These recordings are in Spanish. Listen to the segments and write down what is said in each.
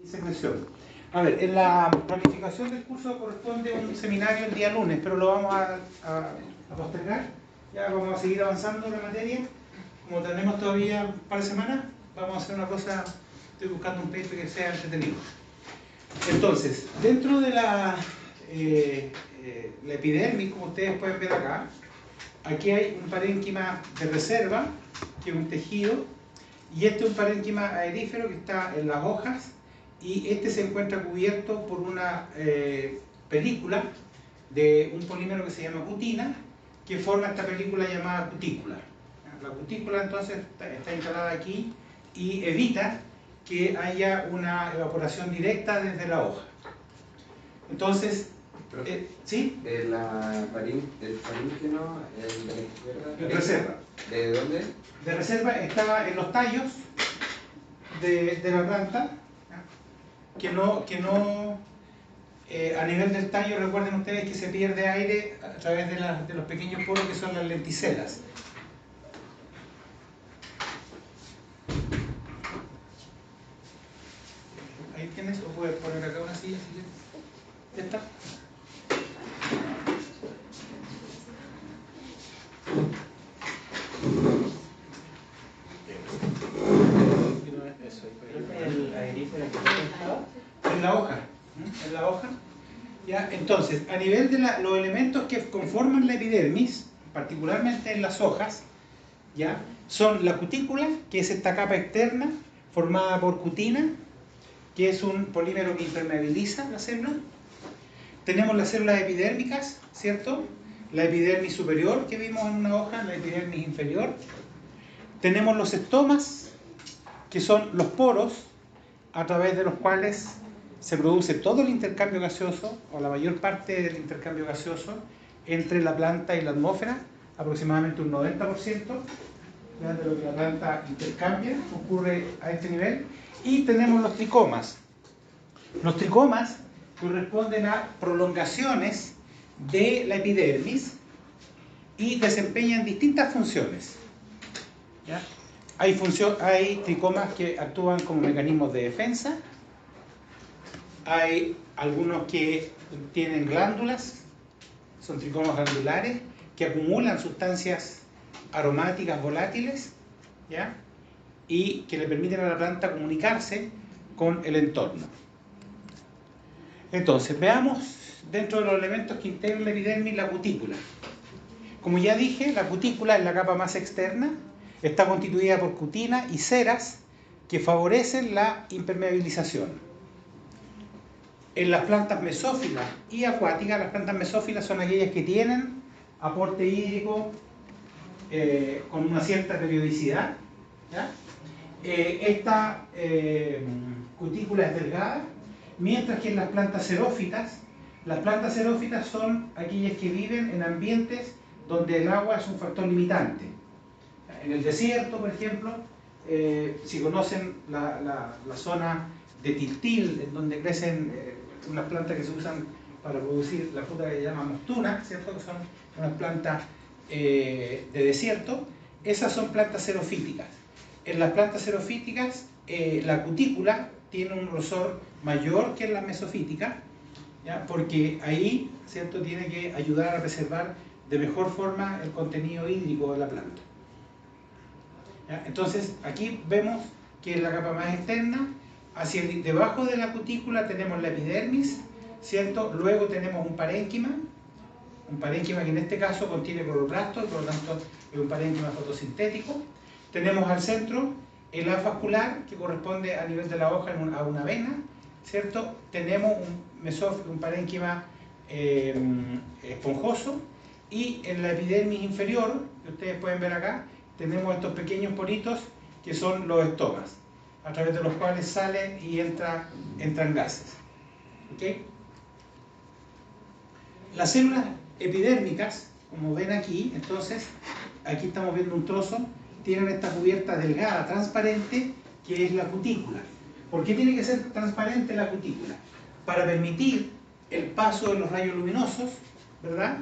Secreción. A ver, en la planificación del curso corresponde un seminario el día lunes, pero lo vamos a postergar. Ya vamos a seguir avanzando en la materia. Como tenemos todavía un par de semanas, vamos a hacer una cosa, estoy buscando un paper que sea entretenido. Entonces, dentro de la epidermis, como ustedes pueden ver acá, aquí hay un parénquima de reserva, que es un tejido, y este es un parénquima aerífero que está en las hojas, y este se encuentra cubierto por una película de un polímero que se llama cutina, que forma esta película llamada cutícula. La cutícula entonces está instalada aquí y evita que haya una evaporación directa desde la hoja. Entonces, ¿sí? Del parénquima de la izquierda. De reserva. ¿De dónde? De reserva está en los tallos de la planta, que no a nivel del tallo, recuerden ustedes que se pierde aire a través de los pequeños poros que son las lenticelas. Ahí tienes, o puedes poner acá una silla si quieres. ¿Esta? En la hoja. En la hoja. ¿Ya? Entonces, a nivel de los elementos que conforman la epidermis, particularmente en las hojas, ¿ya? Son la cutícula, que es esta capa externa formada por cutina, que es un polímero que impermeabiliza la célula. Tenemos las células epidérmicas, ¿cierto? La epidermis superior que vimos en una hoja, la epidermis inferior. Tenemos los estomas, que son los poros a través de los cuales se produce todo el intercambio gaseoso, o la mayor parte del intercambio gaseoso, entre la planta y la atmósfera, aproximadamente un 90% de lo que la planta intercambia, ocurre a este nivel. Y tenemos los tricomas. Los tricomas corresponden a prolongaciones de la epidermis y desempeñan distintas funciones. ¿Ya? Hay tricomas que actúan como mecanismos de defensa, hay algunos que tienen glándulas, son tricomas glandulares, que acumulan sustancias aromáticas volátiles, ¿ya? Y que le permiten a la planta comunicarse con el entorno. Entonces, veamos dentro de los elementos que integran la epidermis la cutícula. Como ya dije, la cutícula es la capa más externa, está constituida por cutina y ceras que favorecen la impermeabilización. En las plantas mesófilas y acuáticas, las plantas mesófilas son aquellas que tienen aporte hídrico con una cierta periodicidad, ¿ya? Esta cutícula es delgada, mientras que en las plantas xerófitas son aquellas que viven en ambientes donde el agua es un factor limitante. En el desierto, por ejemplo, si conocen la zona de Tiltil, en donde crecen unas plantas que se usan para producir la fruta que llamamos tuna, ¿cierto? Que son unas plantas de desierto, esas son plantas xerofíticas. En las plantas xerofíticas, la cutícula tiene un grosor mayor que en las mesofíticas, ¿ya? Porque ahí, ¿cierto?, tiene que ayudar a preservar de mejor forma el contenido hídrico de la planta. ¿Ya? Entonces, aquí vemos que es la capa más externa. Debajo de la cutícula tenemos la epidermis, ¿cierto? Luego tenemos un parénquima que en este caso contiene cloroplastos, por lo tanto es un parénquima fotosintético. Tenemos al centro el haz vascular, que corresponde a nivel de la hoja a una vena, ¿cierto? Tenemos un parénquima esponjoso, y en la epidermis inferior, que ustedes pueden ver acá, tenemos estos pequeños poritos que son los estomas, a través de los cuales salen y entran gases. ¿Okay? Las células epidérmicas, como ven aquí, entonces, aquí estamos viendo un trozo, tienen esta cubierta delgada, transparente, que es la cutícula. ¿Por qué tiene que ser transparente la cutícula? Para permitir el paso de los rayos luminosos, ¿verdad?,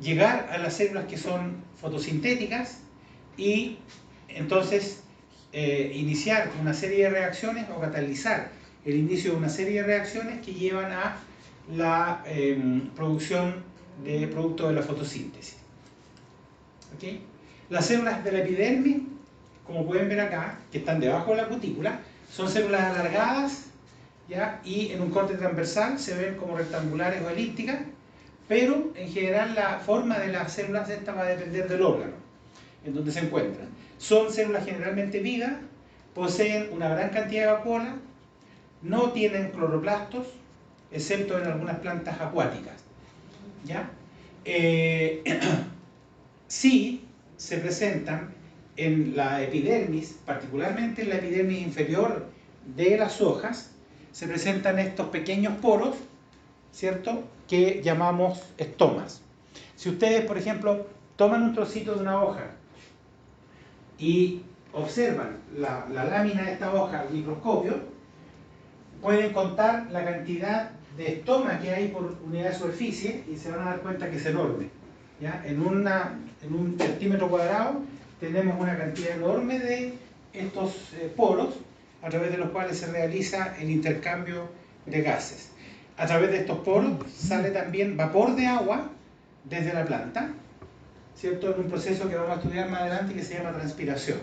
llegar a las células que son fotosintéticas y entonces iniciar una serie de reacciones o catalizar el inicio de una serie de reacciones que llevan a la producción de productos de la fotosíntesis. ¿Ok? Las células de la epidermis, como pueden ver acá, que están debajo de la cutícula, son células alargadas, ¿ya? Y en un corte transversal se ven como rectangulares o elípticas, pero en general la forma de las células estas va a depender del órgano en donde se encuentran. Son células generalmente vivas, poseen una gran cantidad de vacuola, no tienen cloroplastos, excepto en algunas plantas acuáticas, ¿ya? Sí se presentan en la epidermis, particularmente en la epidermis inferior de las hojas, se presentan estos pequeños poros, ¿cierto?, que llamamos estomas. Si ustedes, por ejemplo, toman un trocito de una hoja y observan la lámina de esta hoja al microscopio, pueden contar la cantidad de estomas que hay por unidad de superficie y se van a dar cuenta que es enorme, ¿ya? En un centímetro cuadrado tenemos una cantidad enorme de estos poros a través de los cuales se realiza el intercambio de gases. A través de estos poros sale también vapor de agua desde la planta, ¿cierto?, en un proceso que vamos a estudiar más adelante que se llama transpiración.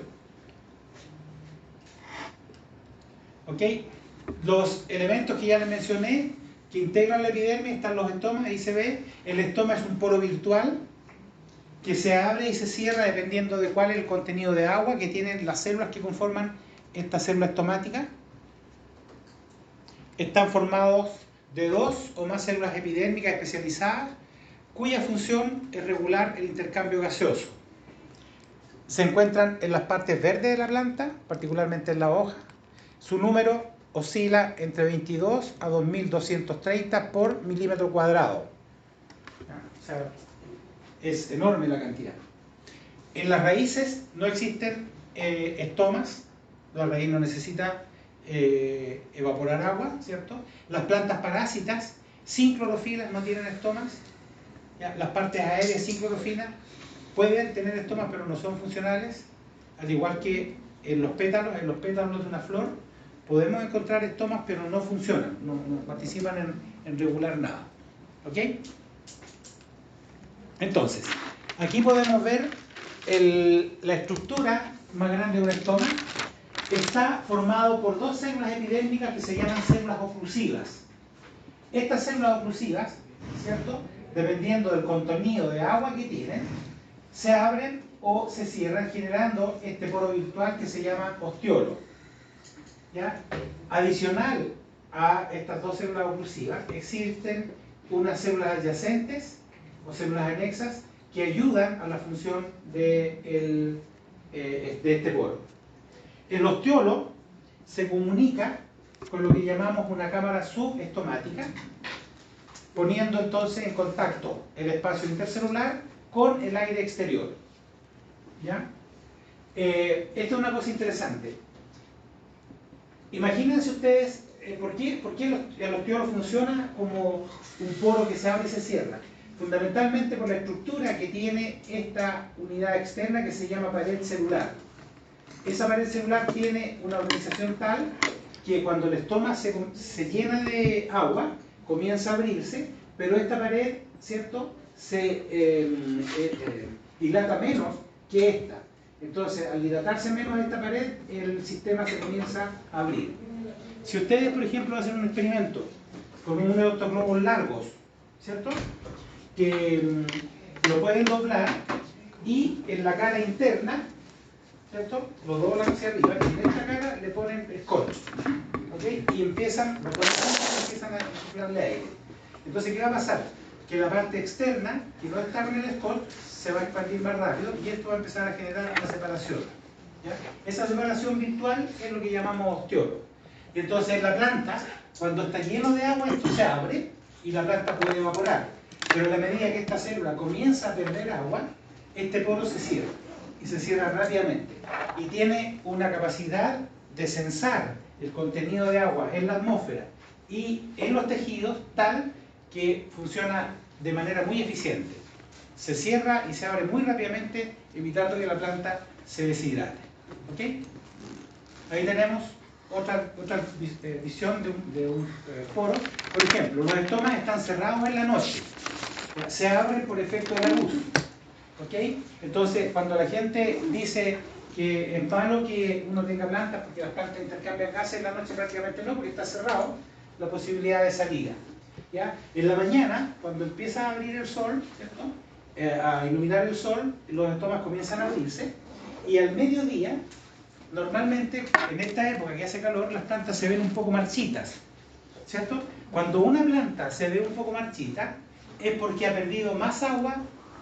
¿Ok? Los elementos que ya les mencioné que integran la epidermis están los estomas, ahí se ve. El estoma es un poro virtual que se abre y se cierra dependiendo de cuál es el contenido de agua que tienen las células que conforman esta célula estomática. Están formados de 2 o más células epidérmicas especializadas cuya función es regular el intercambio gaseoso. Se encuentran en las partes verdes de la planta, particularmente en la hoja. Su número oscila entre 22 a 2230 por milímetro cuadrado. O sea, es enorme la cantidad. En las raíces no existen estomas, la raíz no necesita evaporar agua, ¿cierto? Las plantas parásitas sin clorofila no tienen estomas. ¿Ya? Las partes aéreas sin clorofila pueden tener estomas pero no son funcionales, al igual que en los pétalos de una flor podemos encontrar estomas pero no funcionan, no participan en regular nada. ¿Ok? Entonces, aquí podemos ver la estructura más grande de un estoma. Está formado por 2 células epidérmicas que se llaman células oclusivas. Estas células oclusivas, ¿cierto?, dependiendo del contenido de agua que tienen, se abren o se cierran generando este poro virtual que se llama ostiolo, ¿ya? Adicional a estas 2 células oclusivas existen unas células adyacentes o células anexas que ayudan a la función de este poro. El ostiolo se comunica con lo que llamamos una cámara subestomática, poniendo entonces en contacto el espacio intercelular con el aire exterior, ¿ya? Esto es una cosa interesante. Imagínense ustedes, ¿por qué el ostiolo funciona como un poro que se abre y se cierra? Fundamentalmente por la estructura que tiene esta unidad externa que se llama pared celular. Esa pared celular tiene una organización tal que cuando el estoma se llena de agua, comienza a abrirse, pero esta pared, ¿cierto?, se dilata menos que esta. Entonces, al dilatarse menos esta pared, el sistema se comienza a abrir. Si ustedes, por ejemplo, hacen un experimento con unos octoglobos largos, ¿cierto?, que lo pueden doblar y en la cara interna, ¿cierto?, lo doblan hacia arriba y en esta cara le ponen scotch, ¿ok? Y empiezan a soplarle aire. Entonces, ¿qué va a pasar? Que la parte externa, que no está con el scotch, se va a expandir más rápido y esto va a empezar a generar una separación, ¿ya? Esa separación virtual es lo que llamamos ostiolo. Y entonces en la planta, cuando está lleno de agua, esto se abre y la planta puede evaporar. Pero a la medida que esta célula comienza a perder agua, este poro se cierra y se cierra rápidamente. Y tiene una capacidad de censar el contenido de agua en la atmósfera y en los tejidos tal que funciona de manera muy eficiente. Se cierra y se abre muy rápidamente, evitando que la planta se deshidrate. ¿Ok? Ahí tenemos otra visión de un foro. Por ejemplo, los estomas están cerrados en la noche, se abren por efecto de la luz. ¿Ok? Entonces, cuando la gente dice que es malo que uno tenga plantas porque las plantas intercambian gases en la noche, prácticamente no, porque está cerrado la posibilidad de salida. ¿Ya? En la mañana, cuando empieza a abrir el sol, ¿cierto? A iluminar el sol, los estomas comienzan a abrirse, y al mediodía, normalmente en esta época que hace calor, las plantas se ven un poco marchitas, ¿cierto? Cuando una planta se ve un poco marchita, es porque ha perdido más agua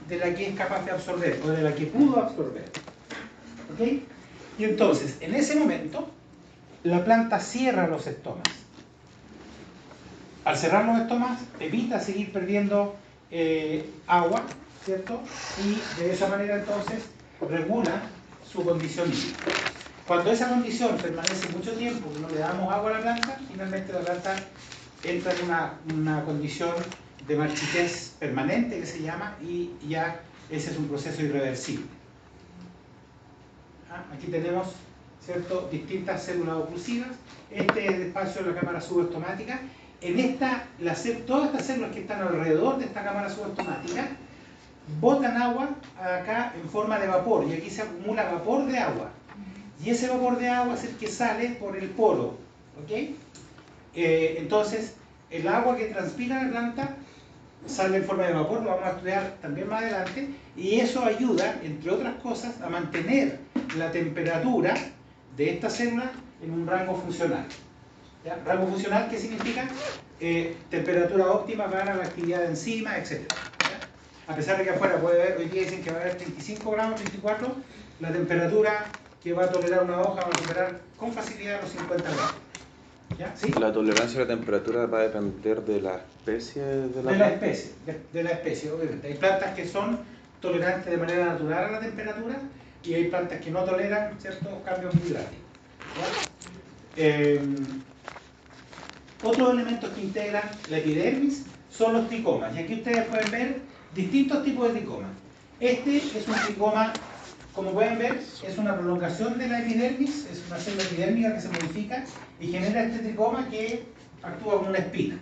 de la que es capaz de absorber, o de la que pudo absorber. ¿Ok? Y entonces, en ese momento, la planta cierra los estomas. Al cerrar los estomas, evita seguir perdiendo agua, ¿cierto? Y de esa manera, entonces, regula su condición hídrica. Cuando esa condición permanece mucho tiempo, que no le damos agua a la planta, finalmente la planta entra en una condición de marchitez permanente, que se llama, y ya ese es un proceso irreversible. Aquí tenemos, ¿cierto?, distintas células oclusivas. Este es el espacio de la cámara subestomática. En esta, todas estas células que están alrededor de esta cámara subestomática botan agua acá en forma de vapor, y aquí se acumula vapor de agua. Y ese vapor de agua es el que sale por el poro. ¿Ok? Entonces, el agua que transpira la planta sale en forma de vapor, lo vamos a estudiar también más adelante, y eso ayuda, entre otras cosas, a mantener la temperatura de esta célula en un rango funcional. ¿Ya? Rango funcional, ¿qué significa? Temperatura óptima para la actividad de enzimas, etc. ¿Ya? A pesar de que afuera puede haber, hoy día dicen que va a haber 35 grados, 34, la temperatura que va a tolerar una hoja va a superar con facilidad los 50 grados. ¿Ya? ¿Sí? La tolerancia a la temperatura va a depender de la especie de la planta. De la especie, obviamente. Hay plantas que son tolerantes de manera natural a la temperatura, y hay plantas que no toleran ciertos cambios muy drásticos. Otros elementos que integran la epidermis son los tricomas, y aquí ustedes pueden ver distintos tipos de tricomas. Este es un tricoma, como pueden ver, es una prolongación de la epidermis, es una célula epidérmica que se modifica y genera este tricoma que actúa como una espina,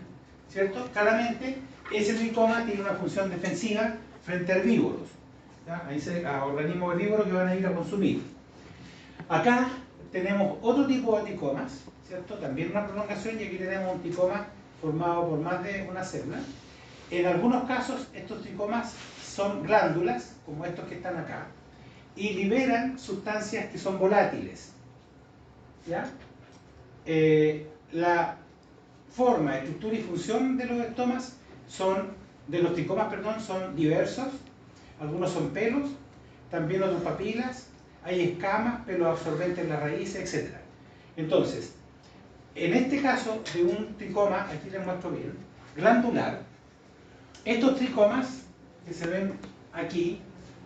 ¿cierto? Claramente, ese tricoma tiene una función defensiva frente a herbívoros, ¿ya? A organismos herbívoros que van a ir a consumir. Acá tenemos otro tipo de tricomas, ¿cierto? También una prolongación, y aquí tenemos un tricoma formado por más de una célula. En algunos casos, estos tricomas son glándulas, como estos que están acá, y liberan sustancias que son volátiles. ¿Ya? La forma, estructura y función de los estomas de los tricomas, son diversos. Algunos son pelos, también otros papilas, hay escamas, pelos absorbentes en las raíces, etc. Entonces, en este caso de un tricoma, aquí les muestro bien, glandular, estos tricomas que se ven aquí,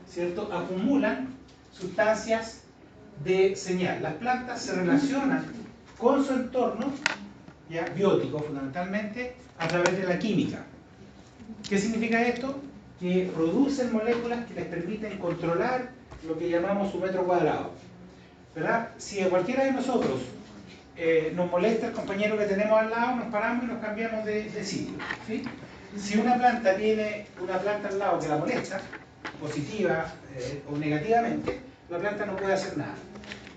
¿cierto?, acumulan sustancias de señal. Las plantas se relacionan con su entorno, ya, biótico fundamentalmente, a través de la química. ¿Qué significa esto? Que producen moléculas que les permiten controlar lo que llamamos su metro cuadrado. ¿Verdad? Si a cualquiera de nosotros nos molesta el compañero que tenemos al lado, nos paramos y nos cambiamos de sitio. ¿Sí? Si una planta tiene una planta al lado que la molesta, positiva o negativamente, la planta no puede hacer nada,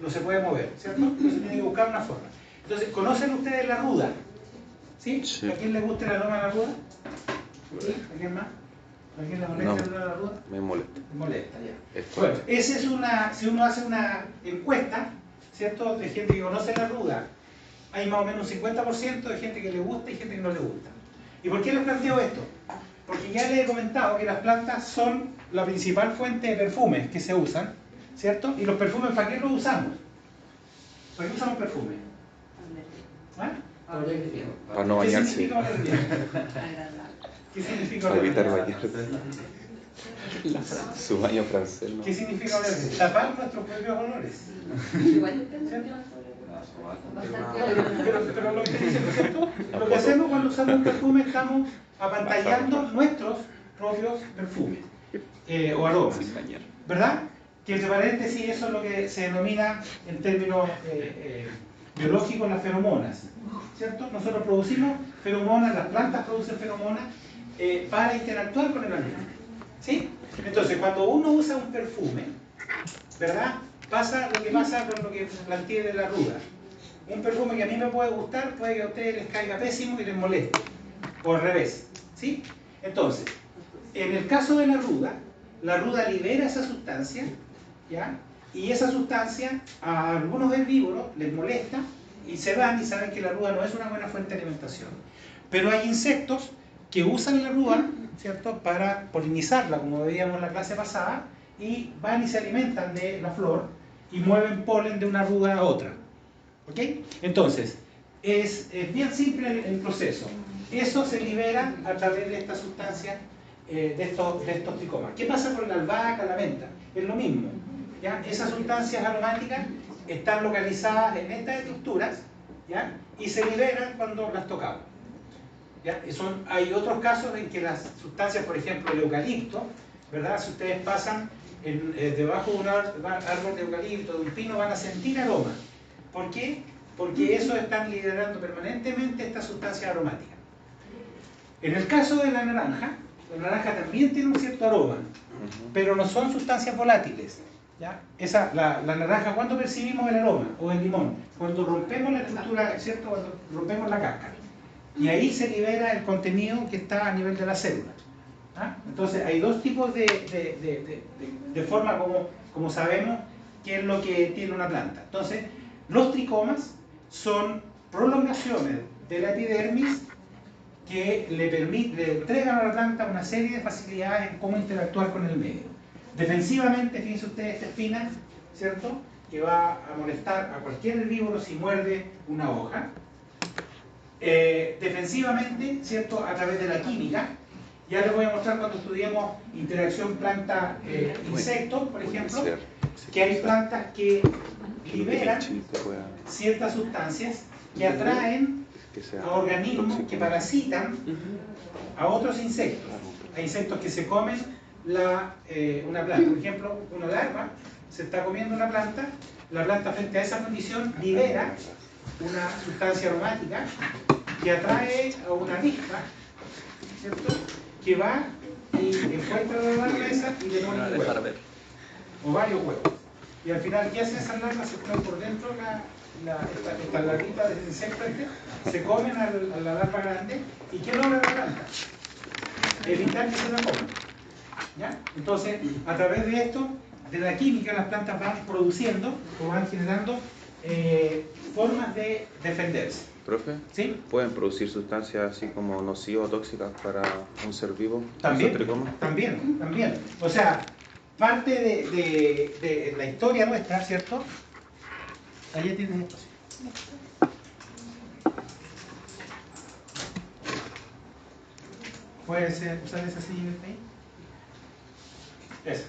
no se puede mover, ¿cierto? Entonces tiene que buscar una forma. Entonces, ¿conocen ustedes la ruda? ¿Sí? Sí. ¿A quién le gusta el aroma de la ruda? ¿Sí? ¿A quién más? ¿A quién le molesta el aroma de la ruda? Me molesta. Me molesta, ya. Es Bueno, fuerte. esa es si uno hace una encuesta, ¿cierto?, de gente que conoce la ruda, hay más o menos un 50% de gente que le gusta y gente que no le gusta. ¿Y por qué les planteo esto? Porque ya les he comentado que las plantas son la principal fuente de perfumes que se usan, ¿cierto? Y los perfumes, ¿para qué los usamos? ¿Para qué usamos perfumes? ¿Ah? Para no ¿Qué bañarse. significa oler bien? ¿Qué significa Para oler evitar bien? bañarse. Su baño francés, ¿no? ¿Qué significa oler bien? Tapar nuestros propios olores. Igual depende. Pero lo que estoy diciendo, ¿cierto? Lo que hacemos cuando usamos un perfume, estamos apantallando nuestros propios perfumes o aromas, Sin bañar. ¿verdad? Que entre paréntesis eso es lo que se denomina en términos biológico las feromonas, ¿cierto? Nosotros producimos feromonas, las plantas producen feromonas para interactuar con el ambiente, ¿sí? Entonces, cuando uno usa un perfume, ¿verdad? Pasa lo que pasa con lo que planteé de la ruda. Un perfume que a mí me puede gustar, puede que a ustedes les caiga pésimo y les moleste, o al revés, ¿sí? Entonces, en el caso de la ruda libera esa sustancia, ¿ya? Y esa sustancia a algunos herbívoros les molesta y se van y saben que la ruda no es una buena fuente de alimentación. Pero hay insectos que usan la ruda, ¿cierto?, para polinizarla, como veíamos en la clase pasada, y van y se alimentan de la flor y mueven polen de una ruda a otra. ¿Ok? Entonces, es bien simple el proceso. Eso se libera a través de esta sustancia, de estos tricomas. ¿Qué pasa con la albahaca, la menta? Es lo mismo, ¿ya? Esas sustancias aromáticas están localizadas en estas estructuras, ¿ya? Y se liberan cuando las tocamos, ¿ya? Hay otros casos en que las sustancias, por ejemplo el eucalipto, ¿verdad? Si ustedes pasan debajo de un árbol de eucalipto, de un pino, van a sentir aroma. ¿Por qué? Porque eso están liberando permanentemente estas sustancias aromáticas. En el caso de la naranja también tiene un cierto aroma, pero no son sustancias volátiles, ¿ya? La naranja, ¿cuándo percibimos el aroma? O el limón, cuando rompemos la estructura, ¿cierto? Cuando rompemos la cáscara. Y ahí se libera el contenido que está a nivel de la célula. ¿Ah? Entonces hay dos tipos de forma como sabemos qué es lo que tiene una planta. Entonces, los tricomas son prolongaciones de la epidermis que le entregan a la planta una serie de facilidades en cómo interactuar con el medio. Defensivamente, fíjense ustedes esta espina, ¿cierto?, que va a molestar a cualquier herbívoro si muerde una hoja. Defensivamente, ¿cierto?, a través de la química. Ya les voy a mostrar cuando estudiemos interacción planta-insecto, por ejemplo, que hay plantas que liberan ciertas sustancias que atraen a organismos que parasitan a otros insectos. Hay insectos que se comen una planta. Por ejemplo, una larva se está comiendo una planta, la planta frente a esa condición libera una sustancia aromática que atrae a una avispa, ¿cierto?, que va y encuentra la larva esa y le pone un huevo, o varios huevos. Y al final, ¿qué hacen esas larvas? Se ponen por dentro esta larvita del insecto se comen a la larva grande. ¿Y qué logra la planta? Evitar que se la coman, ¿ya? Entonces, a través de esto, de la química, las plantas van produciendo o van generando formas de defenderse. Profe, ¿Sí? ¿pueden producir sustancias así como nocivas o tóxicas para un ser vivo? También. O sea, parte de la historia nuestra, ¿cierto? Allá tienes esto. ¿Puedes usar esa silla ahí? Esa.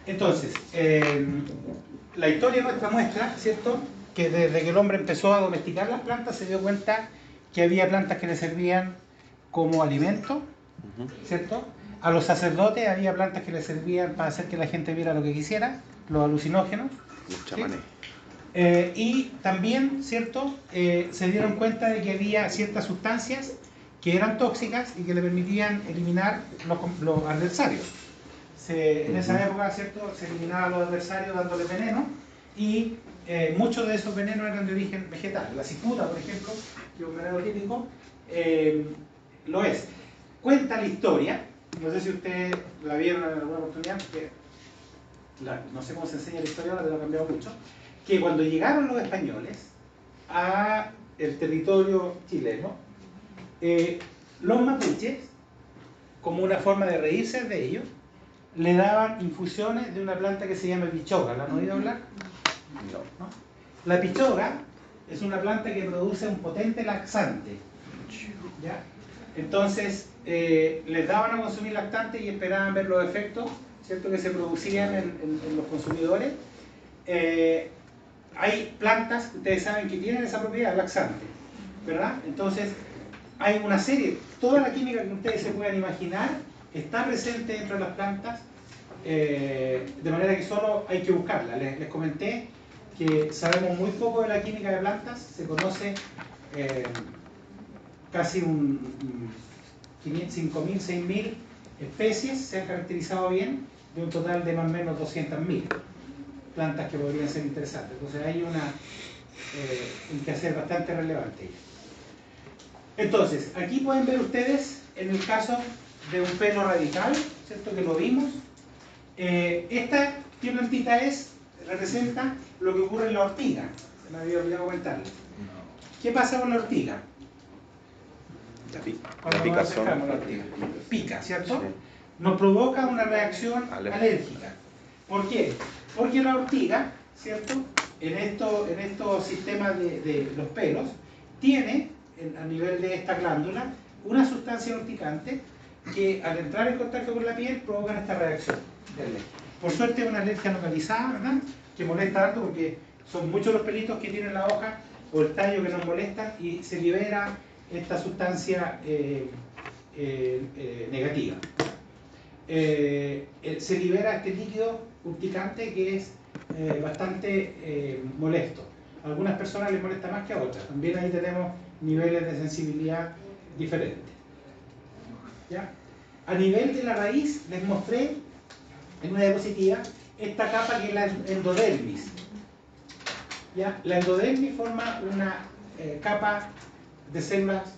Entonces, la historia nuestra muestra, ¿cierto?, que desde que el hombre empezó a domesticar las plantas se dio cuenta que había plantas que le servían como alimento, ¿cierto? A los sacerdotes había plantas que les servían para hacer que la gente viera lo que quisiera, los alucinógenos. Los chamanes. ¿Sí? Y también, ¿cierto?, se dieron cuenta de que había ciertas sustancias que eran tóxicas y que le permitían eliminar los adversarios. En esa época, ¿cierto?, se eliminaban los adversarios dándoles veneno y muchos de esos venenos eran de origen vegetal. La cicuta, por ejemplo, que es un veneno típico, lo es. Cuenta la historia, no sé si ustedes la vieron en alguna oportunidad, porque no sé cómo se enseña la historia ahora, pero ha cambiado mucho, que cuando llegaron los españoles a el territorio chileno, los mapuches, como una forma de reírse de ellos, le daban infusiones de una planta que se llama pichoga. ¿La han oído hablar? No. La pichoga es una planta que produce un potente laxante, ¿ya? Entonces, les daban a consumir lactante y esperaban ver los efectos, ¿cierto?, que se producían en los consumidores. Hay plantas que ustedes saben que tienen esa propiedad laxante, ¿verdad? Entonces, hay una serie, toda la química que ustedes se puedan imaginar está presente dentro de las plantas, de manera que solo hay que buscarla. Les comenté que sabemos muy poco de la química de plantas, se conoce casi 5.000, 6.000 especies, se han caracterizado bien, de un total de más o menos 200.000 plantas que podrían ser interesantes. Entonces hay un quehacer bastante relevante. Entonces, aquí pueden ver ustedes, en el caso de un pelo radical, ¿cierto? Que lo vimos. Esta plantita representa lo que ocurre en la ortiga. Se me había olvidado comentarles. ¿Qué pasa con la ortiga? La picazón. La ortiga pica, ¿cierto? Sí. Nos provoca una reacción alérgica. ¿Por qué? Porque la ortiga, ¿cierto? En estos sistemas de los pelos, tiene, a nivel de esta glándula, una sustancia urticante que al entrar en contacto con la piel provoca esta reacción de alergia. Por suerte es una alergia localizada, ¿verdad? Que molesta harto porque son muchos los pelitos que tiene la hoja o el tallo que nos molestan y se libera esta sustancia negativa. Se libera este líquido urticante que es bastante molesto. A algunas personas les molesta más que a otras. También ahí tenemos niveles de sensibilidad diferentes. ¿Ya? A nivel de la raíz les mostré en una diapositiva esta capa que es la endodermis. ¿Ya? La endodermis forma una capa de células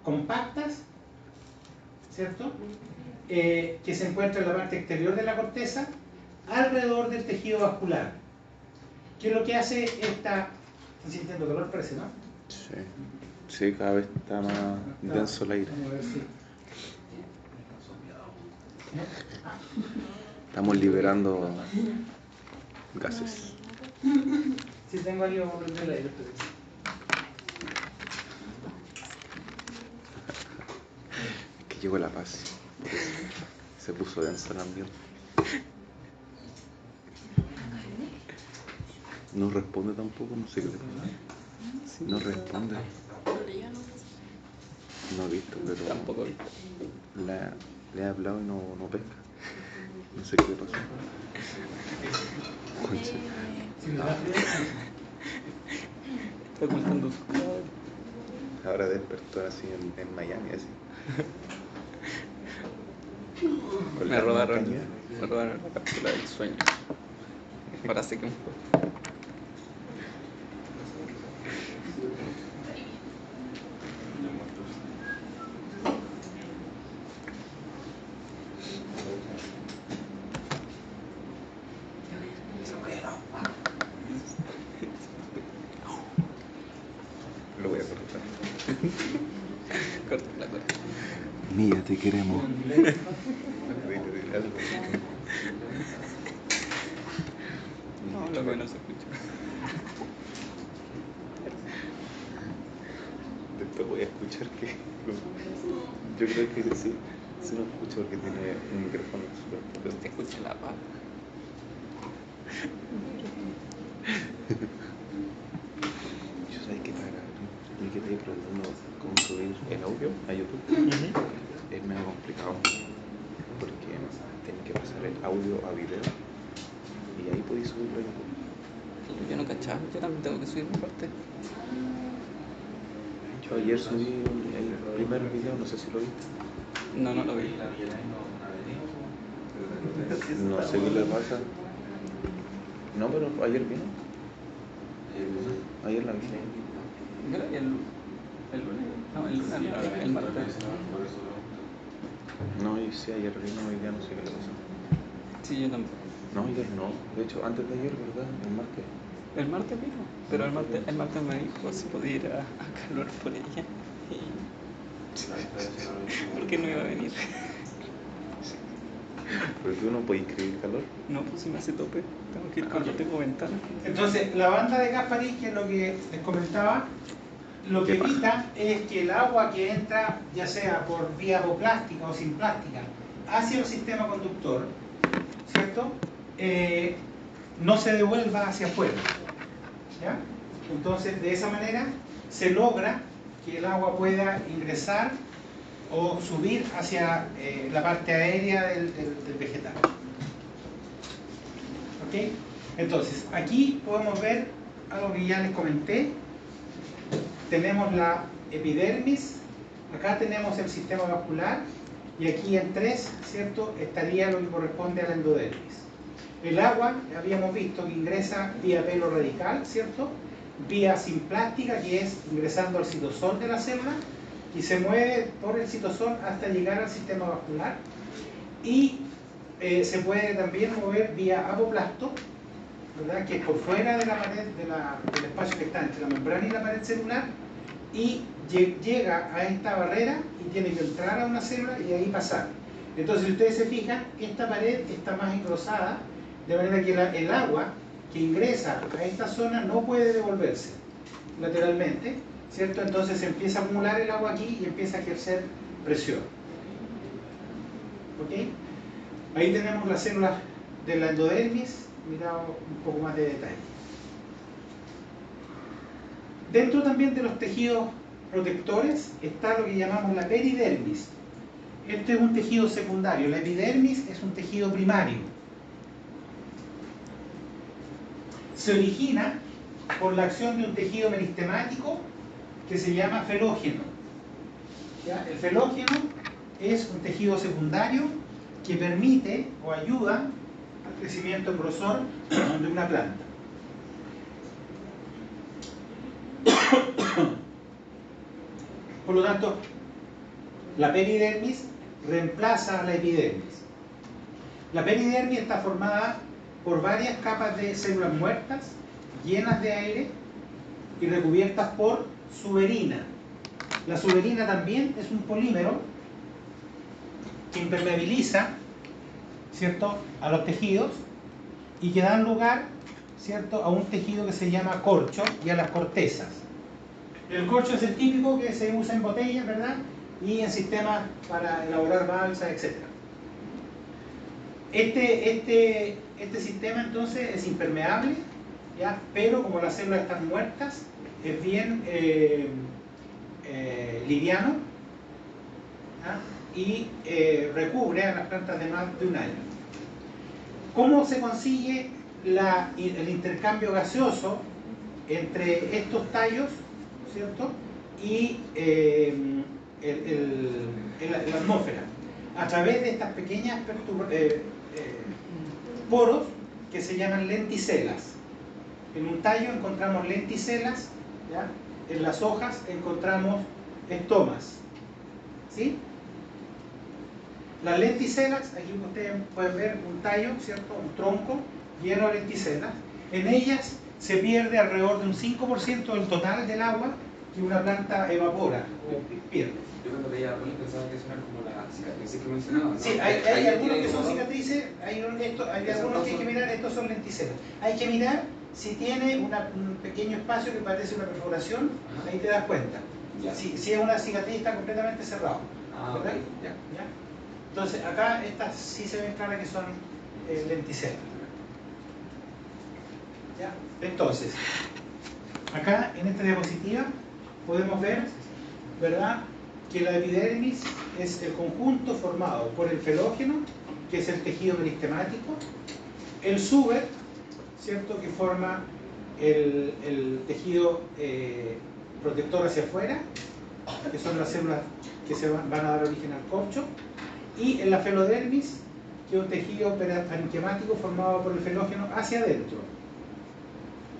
compactas, ¿cierto? Que se encuentra en la parte exterior de la corteza, alrededor del tejido vascular. ¿Qué es lo que hace esta? ¿Están sintiendo calor? Parece, ¿no? Sí, sí, cada vez está más denso el aire. Vamos a ver si. Estamos liberando gases. Si tengo ahí, vamos a prender el aire. Es que llegó la paz. Se puso denso el ambiente. No responde tampoco, no sé qué le pasa. No responde. No he visto, pero Tampoco he visto. le he hablado y no pesca. No sé qué le pasó. Concha. Si me da frío, Está ocultando su cara. Ahora despertó así en Miami, así. Con Me la robaron montaña. la cápsula del sueño. Ahora sé que Lo voy a cortar. corta la corta. Mía, te queremos. No, lo que no se escucha. Después voy a escuchar que. Yo creo que sí. Sí lo escucho porque tiene un micrófono súper potente. Te escucha la paz. Yo sabía que para mí que estoy preguntando cómo subir el audio a YouTube es medio complicado porque tenés que pasar el audio a video y ahí podéis subirlo a YouTube. Yo no cachaba, yo también tengo que subir mi parte. Yo ayer subí el primer video, no sé si lo viste. No, no lo vi. No sé qué le pasa. No, pero ayer vino. Ayer la vi. Yo la vi el lunes. No, el lunes, no, el martes. No, y sí, ayer vino, hoy día no sé qué le pasó. Sí, yo tampoco. No, ayer no. De hecho, antes de ayer, ¿verdad? El martes. El martes vino, pero el martes me dijo si podía ir a calor por ella. ¿Por qué no iba a venir? Pero tú no podés escribir calor. No, pues si me hace tope. Tengo que ir cuando tengo ventana. Entonces, la banda de Gasparín, que es lo que les comentaba, lo que evita es que el agua que entra, ya sea por vía plástica o sin plástica, hacia el sistema conductor, ¿cierto? No se devuelva hacia afuera. ¿Ya? Entonces, de esa manera se logra que el agua pueda ingresar o subir hacia la parte aérea del vegetal. ¿Ok? Entonces, aquí podemos ver algo que ya les comenté. Tenemos la epidermis, acá tenemos el sistema vascular y aquí en 3, ¿cierto?, estaría lo que corresponde a la endodermis. El agua, habíamos visto que ingresa vía pelo radical, ¿cierto?, vía simplástica, que es ingresando al citosol de la célula, y se mueve por el citosol hasta llegar al sistema vascular, y se puede también mover vía apoplasto, ¿verdad?, que es por fuera de la pared, del espacio que está entre la membrana y la pared celular, y llega a esta barrera y tiene que entrar a una célula y ahí pasar. Entonces, si ustedes se fijan, esta pared está más engrosada, de manera que el agua que ingresa a esta zona no puede devolverse lateralmente, ¿cierto? Entonces se empieza a acumular el agua aquí y empieza a ejercer presión. ¿Ok? Ahí tenemos las células de la endodermis, mirado un poco más de detalle. Dentro también de los tejidos protectores está lo que llamamos la peridermis. Este es un tejido secundario, la epidermis es un tejido primario. Se origina por la acción de un tejido meristemático que se llama felógeno. ¿Ya? El felógeno es un tejido secundario que permite o ayuda al crecimiento en grosor de una planta. Por lo tanto, la peridermis reemplaza a la epidermis. La peridermis está formada por varias capas de células muertas, llenas de aire y recubiertas por suberina. La suberina también es un polímero que impermeabiliza, ¿cierto?, a los tejidos y que dan lugar, ¿cierto?, a un tejido que se llama corcho y a las cortezas. El corcho es el típico que se usa en botellas, ¿verdad?, y en sistemas para elaborar balsas, etc. Este sistema entonces es impermeable, ¿ya?, pero como las células están muertas, es bien liviano, ¿ya?, y recubre a las plantas de más de un año. ¿Cómo se consigue el intercambio gaseoso entre estos tallos, ¿cierto?, y la atmósfera? A través de estas pequeñas poros que se llaman lenticelas. En un tallo encontramos lenticelas, ¿ya?, en las hojas encontramos estomas, ¿sí? Las lenticelas, aquí ustedes pueden ver un tallo, ¿cierto?, un tronco lleno de lenticelas. En ellas se pierde alrededor de un 5% del total del agua que una planta evapora o pierde. Yo cuando veía a Rolly pensaba que eso era como la cicatrices que mencionaba, ¿no? Sí, hay algunos que son cicatrices, hay algunos que hay que mirar, estos son lenticelas. Hay que mirar si tiene un pequeño espacio que parece una perforación, ahí te das cuenta. Si es una cicatriz está completamente cerrado. ¿Verdad? Okay. ¿Ya? Entonces acá estas sí se ven claras que son lenticelas. ¿Ya? Entonces, acá en esta diapositiva podemos ver, ¿verdad?, que la epidermis es el conjunto formado por el felógeno, que es el tejido meristemático, el suber, ¿cierto?, que forma el tejido protector hacia afuera, que son las células que se van a dar origen al corcho, y en la felodermis, que es un tejido parenquemático formado por el felógeno hacia adentro.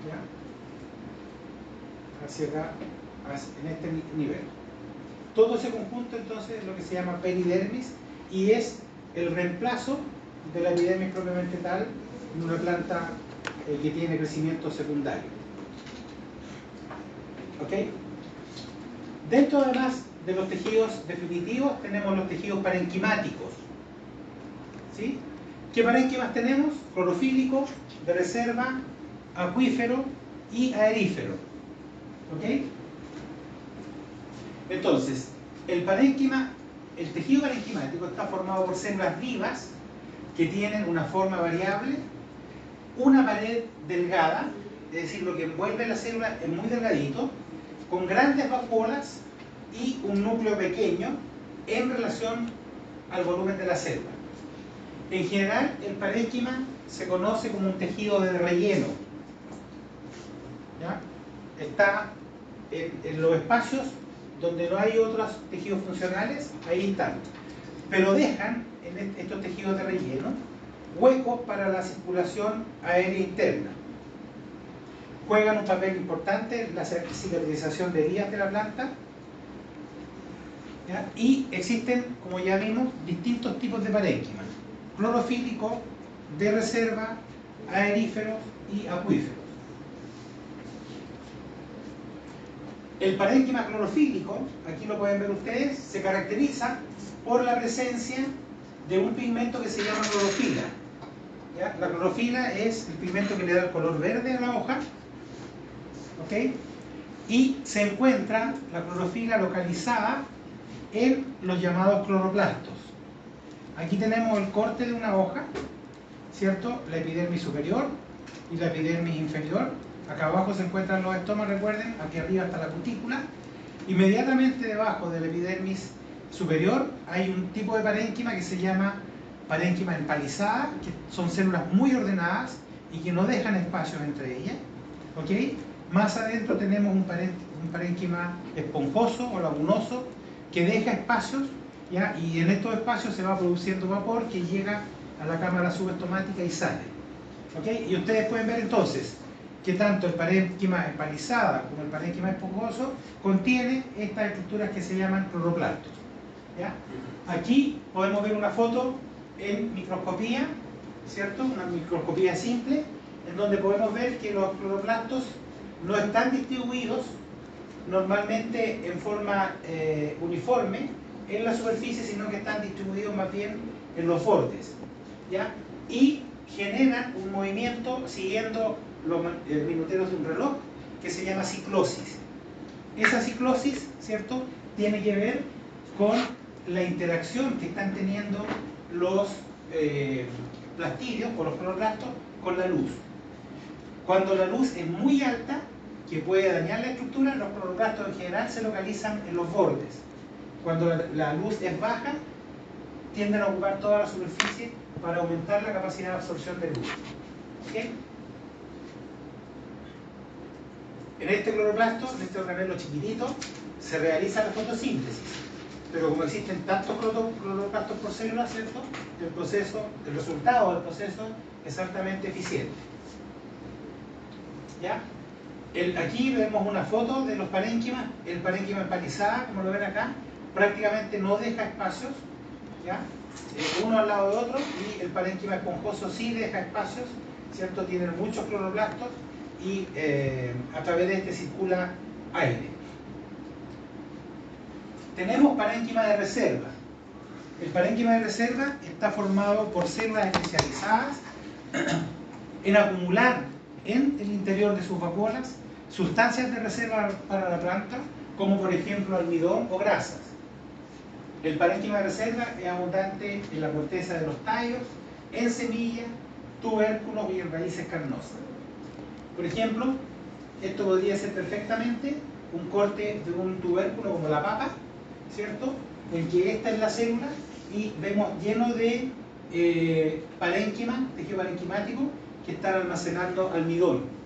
¿Ya? Hacia acá, en este nivel. Todo ese conjunto entonces es lo que se llama peridermis y es el reemplazo de la epidermis propiamente tal en una planta que tiene crecimiento secundario. ¿Ok? Dentro además de los tejidos definitivos tenemos los tejidos parenquimáticos. ¿Sí? ¿Qué parénquimas tenemos? Clorofílico, de reserva, acuífero y aerífero. ¿Ok? Entonces, el tejido parenquimático está formado por células vivas que tienen una forma variable, una pared delgada, es decir, lo que envuelve la célula es muy delgadito, con grandes vacuolas y un núcleo pequeño en relación al volumen de la célula. En general, el parénquima se conoce como un tejido de relleno. está en los espacios donde no hay otros tejidos funcionales, ahí están. Pero dejan en estos tejidos de relleno huecos para la circulación aérea interna. Juegan un papel importante en la cicatrización de heridas de la planta. ¿Ya? Y existen, como ya vimos, distintos tipos de parénquima: clorofílico, de reserva, aeríferos y acuíferos. El parénquima clorofílico, aquí lo pueden ver ustedes, se caracteriza por la presencia de un pigmento que se llama clorofila. ¿Ya? La clorofila es el pigmento que le da el color verde a la hoja. ¿Ok? Y se encuentra la clorofila localizada en los llamados cloroplastos. Aquí tenemos el corte de una hoja, ¿cierto? La epidermis superior y la epidermis inferior. Acá abajo se encuentran los estomas, recuerden, aquí arriba está la cutícula. Inmediatamente debajo de la epidermis superior hay un tipo de parénquima que se llama parénquima empalizada, que son células muy ordenadas y que no dejan espacios entre ellas. ¿Ok? Más adentro tenemos un parénquima esponjoso o lagunoso que deja espacios, ¿ya? Y en estos espacios se va produciendo vapor que llega a la cámara subestomática y sale. ¿Ok? Y ustedes pueden ver entonces que tanto el parénquima empalizada como el parénquima esponjoso contiene estas estructuras que se llaman cloroplastos. ¿Ya? Aquí podemos ver una foto en microscopía, ¿cierto? Una microscopía simple, en donde podemos ver que los cloroplastos no están distribuidos normalmente en forma uniforme en la superficie, sino que están distribuidos más bien en los bordes, ¿ya? Y generan un movimiento siguiendo los minuteros de un reloj que se llama ciclosis. Esa ciclosis, ¿cierto?, tiene que ver con la interacción que están teniendo los plastidios o los cloroplastos con la luz. Cuando la luz es muy alta, que puede dañar la estructura, los cloroplastos en general se localizan en los bordes. Cuando la luz es baja, tienden a ocupar toda la superficie para aumentar la capacidad de absorción de luz. ¿Okay? En este cloroplasto, en este organelo chiquitito, se realiza la fotosíntesis. Pero como existen tantos cloroplastos por célula, ¿cierto?, el resultado del proceso es altamente eficiente. ¿Ya? Aquí vemos una foto de los parénquimas. El parénquima empalizada, como lo ven acá, prácticamente no deja espacios, ¿ya? Uno al lado de otro, y el parénquima esponjoso sí deja espacios, ¿cierto? Tienen muchos cloroplastos y a través de este circula aire. Tenemos parénquima de reserva. El parénquima de reserva está formado por células especializadas en acumular en el interior de sus vacuolas sustancias de reserva para la planta, como por ejemplo almidón o grasas. El parénquima de reserva es abundante en la corteza de los tallos, en semillas, tubérculos y en raíces carnosas. Por ejemplo, esto podría ser perfectamente un corte de un tubérculo como la papa, ¿cierto?, en que esta es la célula y vemos lleno de parénquima, tejido parenquimático, que están almacenando almidón.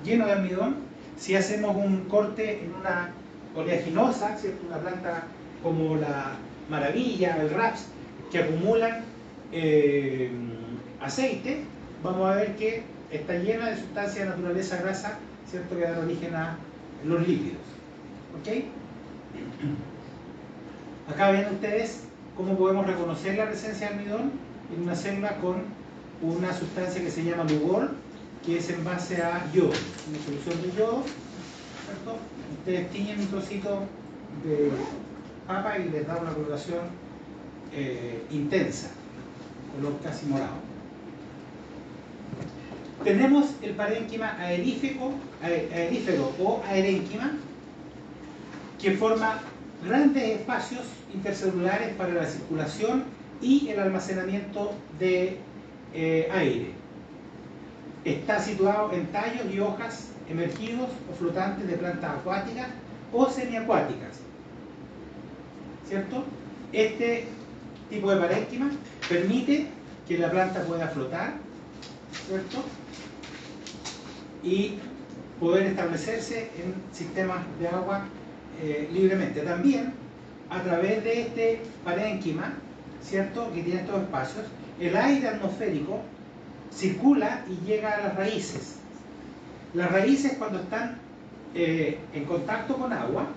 Lleno de almidón. Si hacemos un corte en una oleaginosa, ¿cierto?, una planta como la maravilla, el raps, que acumulan aceite, vamos a ver que está llena de sustancias de naturaleza grasa, ¿cierto?, que dan origen a los lípidos. ¿Ok? Acá ven ustedes cómo podemos reconocer la presencia de almidón en una célula con una sustancia que se llama Lugol, que es en base a yodo, una solución de yodo, ¿cierto? Ustedes tiñen un trocito de papa y les da una coloración intensa, color casi morado. Tenemos el parénquima aerífero o aerénquima, que forma grandes espacios intercelulares para la circulación y el almacenamiento de aire. Está situado en tallos y hojas emergidos o flotantes de plantas acuáticas o semiacuáticas, ¿cierto? Este tipo de parénquima permite que la planta pueda flotar, ¿cierto?, y poder establecerse en sistemas de agua libremente. También, a través de este parénquima, ¿cierto?, que tiene estos espacios, el aire atmosférico circula y llega a las raíces. Las raíces, cuando están en contacto con agua,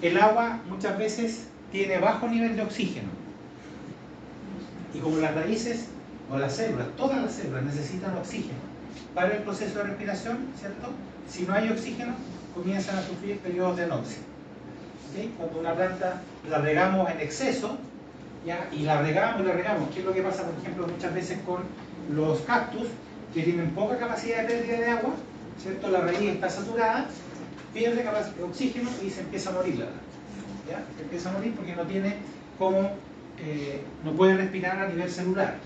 el agua muchas veces tiene bajo nivel de oxígeno. Y como las raíces o las células, todas las células necesitan oxígeno para el proceso de respiración, ¿cierto? Si no hay oxígeno, comienzan a sufrir periodos de anoxia. ¿Okay? Cuando una planta la regamos en exceso, ¿ya? Y la regamos, ¿qué es lo que pasa, por ejemplo, muchas veces con los cactus, que tienen poca capacidad de pérdida de agua, ¿cierto? La raíz está saturada, pierde capacidad de oxígeno y se empieza a morir la planta. ¿Ya? Se empieza a morir porque no tiene cómo, no puede respirar a nivel celular.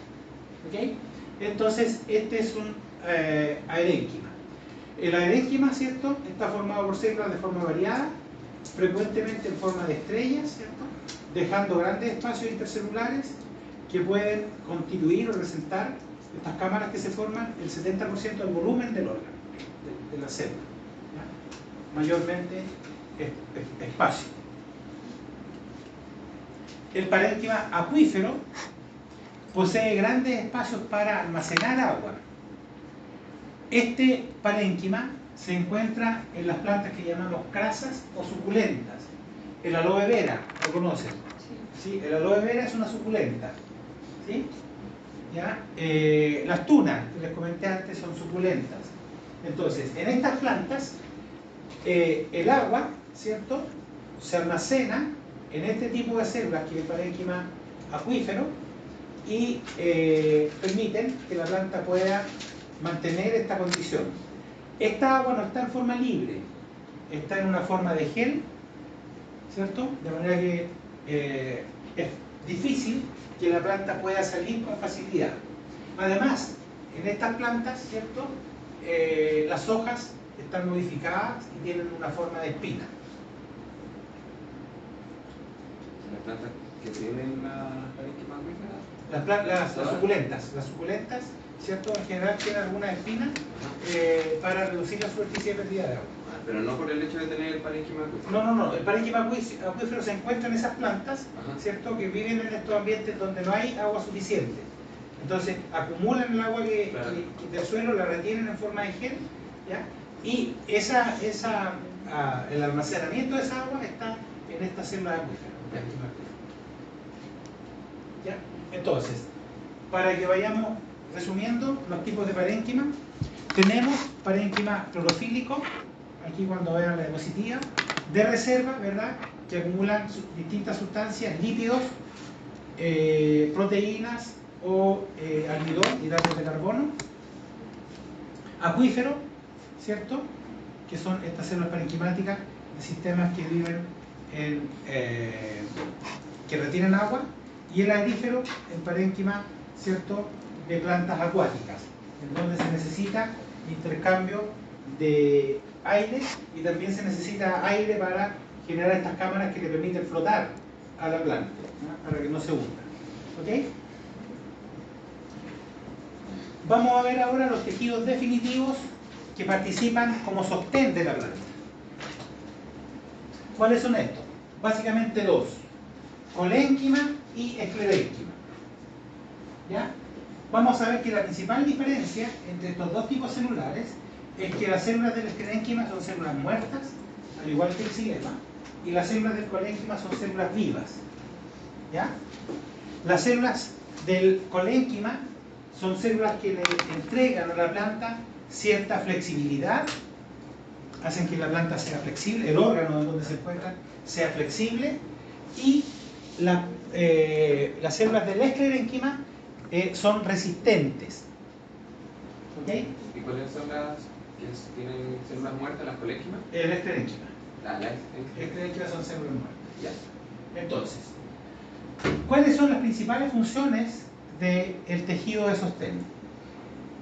¿Okay? Entonces, este es un aerénquima. El aerénquima, ¿cierto?, está formado por células de forma variada, frecuentemente en forma de estrellas, ¿cierto?, dejando grandes espacios intercelulares que pueden constituir o representar estas cámaras que se forman el 70% del volumen del órgano, de la célula. ¿Ya? Mayormente espacio. El parénquima acuífero posee grandes espacios para almacenar agua. Este parénquima se encuentra en las plantas que llamamos crasas o suculentas. El aloe vera, ¿lo conocen? ¿Sí? El aloe vera es una suculenta. ¿Sí? ¿Ya? Las tunas, que les comenté antes, son suculentas. Entonces, en estas plantas, el agua, ¿cierto?, se almacena en este tipo de células, que es el parénquima acuífero, y permiten que la planta pueda mantener esta condición. Esta agua no está en forma libre, está en una forma de gel, ¿cierto? De manera que es difícil que la planta pueda salir con facilidad. Además, en estas plantas, ¿cierto?, las hojas están modificadas y tienen una forma de espina. Las plantas que tienen la parénquima acuífera. Las suculentas, ¿cierto?, en general tienen algunas espinas para reducir la superficie de pérdida de agua. Pero no por el hecho de tener el parénquima acuífero. No, el parénquima acuífero se encuentra en esas plantas, ¿cierto?, que viven en estos ambientes donde no hay agua suficiente. Entonces acumulan el agua del suelo, la retienen en forma de gel, ¿ya? Y el almacenamiento de esa agua está en esta célula acuífera. ¿Ya? Entonces, para que vayamos resumiendo los tipos de parénquima, tenemos parénquima clorofílico, aquí cuando vean la diapositiva, de reserva, ¿verdad?, que acumulan distintas sustancias, lípidos, proteínas o almidón, hidratos de carbono. Acuífero, ¿cierto?, que son estas células parenquimáticas de sistemas que viven que retienen agua. Y el aerífero, el parénquima, ¿cierto?, de plantas acuáticas, en donde se necesita intercambio de aire y también se necesita aire para generar estas cámaras que le permiten flotar a la planta, ¿no?, para que no se hunda. ¿Ok? Vamos a ver ahora los tejidos definitivos que participan como sostén de la planta. ¿Cuáles son estos? Básicamente dos: colénquima y esclerénquima. ¿Ya? Vamos a ver que la principal diferencia entre estos dos tipos celulares es que las células del esclerénquima son células muertas, al igual que el xilema, y las células del colénquima son células vivas. ¿Ya? Las células del colénquima son células que le entregan a la planta cierta flexibilidad, hacen que la planta sea flexible, el órgano en donde se encuentran sea flexible, y las células del esclerénquima son resistentes. ¿Ok? ¿Y cuáles son las que tienen células muertas, las colénquimas? El esclerénquima. Las Esclerénquimas son células muertas. Ya. Entonces, ¿cuáles son las principales funciones del tejido de sostén?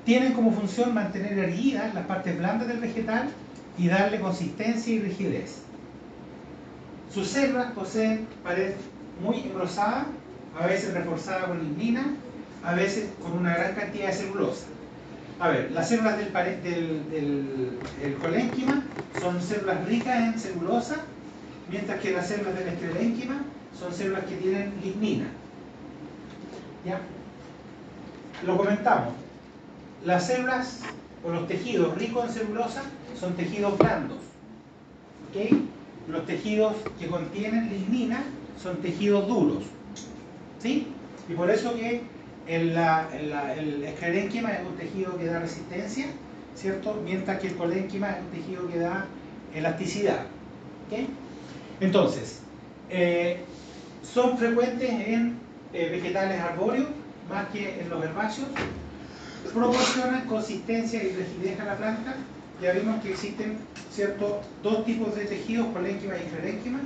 Tienen como función mantener erguidas las partes blandas del vegetal y darle consistencia y rigidez. Sus células poseen pared muy engrosada, a veces reforzada con lignina, a veces con una gran cantidad de celulosa. A ver, las células del colénquima son células ricas en celulosa, mientras que las células del esclerénquima son células que tienen lignina. ¿Ya? Lo comentamos. Las células o los tejidos ricos en celulosa son tejidos blandos. ¿Ok? Los tejidos que contienen lignina son tejidos duros. ¿Sí? Y por eso que el esclerénquima es un tejido que da resistencia, ¿cierto? Mientras que el colénquima es un tejido que da elasticidad. ¿Ok? Entonces, son frecuentes en vegetales arbóreos más que en los herbáceos. Proporcionan consistencia y rigidez a la planta. Ya vimos que existen, ¿cierto?, dos tipos de tejidos, colénquima y esclerénquima.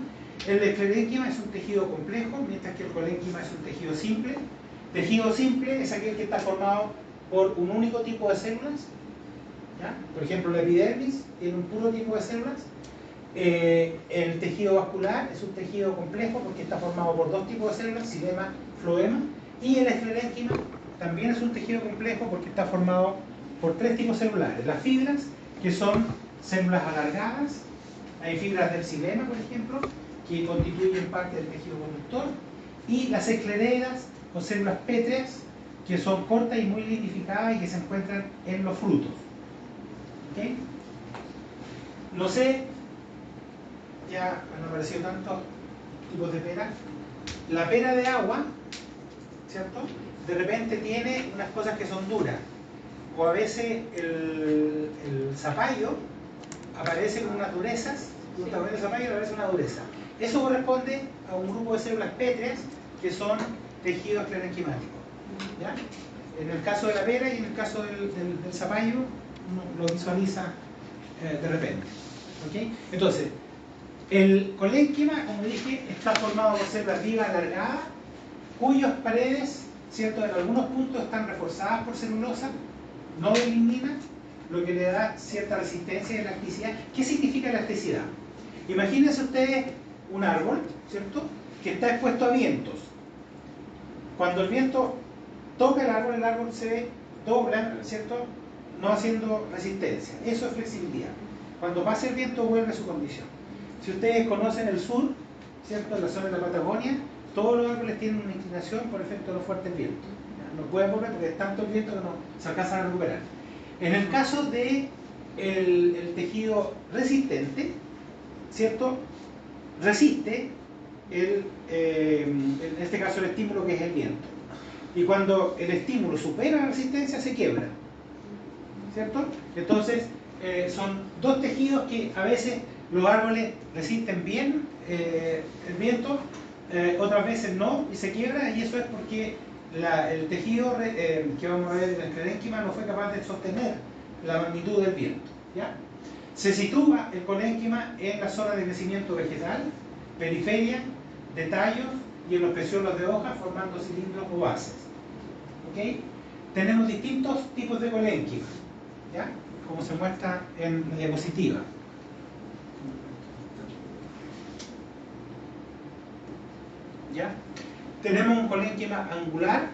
El esclerénquima es un tejido complejo, mientras que el colénquima es un tejido simple. Tejido simple es aquel que está formado por un único tipo de células. ¿Ya? Por ejemplo, la epidermis tiene un puro tipo de células. El tejido vascular es un tejido complejo porque está formado por dos tipos de células, xilema, floema. Y el esclerénquima también es un tejido complejo porque está formado por tres tipos celulares. Las fibras, que son células alargadas, hay fibras del xilema, por ejemplo, que constituyen parte del tejido conductor, y las esclereidas, o células pétreas, que son cortas y muy lignificadas y que se encuentran en los frutos. ¿Okay? No sé, ya han aparecido tantos tipos de pera. La pera de agua, ¿cierto?, de repente tiene unas cosas que son duras, o a veces el zapallo aparece con unas durezas, un tamaño de zapallo aparece una dureza. Eso corresponde a un grupo de células pétreas que son tejido esclerenquimático. ¿Ya? En el caso de la pera y en el caso del zapallo uno lo visualiza de repente. ¿Okay? Entonces, el colénquima, como dije, está formado por células vivas alargadas, cuyas paredes, ¿cierto?, en algunos puntos están reforzadas por celulosa, no de lignina, lo que le da cierta resistencia y elasticidad. ¿Qué significa elasticidad? Imagínense ustedes un árbol, ¿cierto?, que está expuesto a vientos. Cuando el viento toca el árbol se dobla, ¿cierto?, no haciendo resistencia. Eso es flexibilidad. Cuando pasa el viento vuelve a su condición. Si ustedes conocen el sur, ¿cierto?, en la zona de la Patagonia, todos los árboles tienen una inclinación por efecto de los fuertes vientos. No pueden volver porque es tanto el viento que no se alcanzan a recuperar. En el caso de el tejido resistente, ¿cierto?, resiste en este caso el estímulo, que es el viento. Y cuando el estímulo supera la resistencia, se quiebra, ¿cierto? Entonces, son dos tejidos que a veces los árboles resisten bien el viento, otras veces no, y se quiebra, y eso es porque el tejido que vamos a ver en el esclerénquima no fue capaz de sostener la magnitud del viento. ¿Ya? Se sitúa el colénquima en la zona de crecimiento vegetal, periferia, de tallos y en los peciolos de hojas, formando cilindros o bases. ¿Okay? Tenemos distintos tipos de colénquima, ¿ya?, como se muestra en la diapositiva. ¿Ya? Tenemos un colénquima angular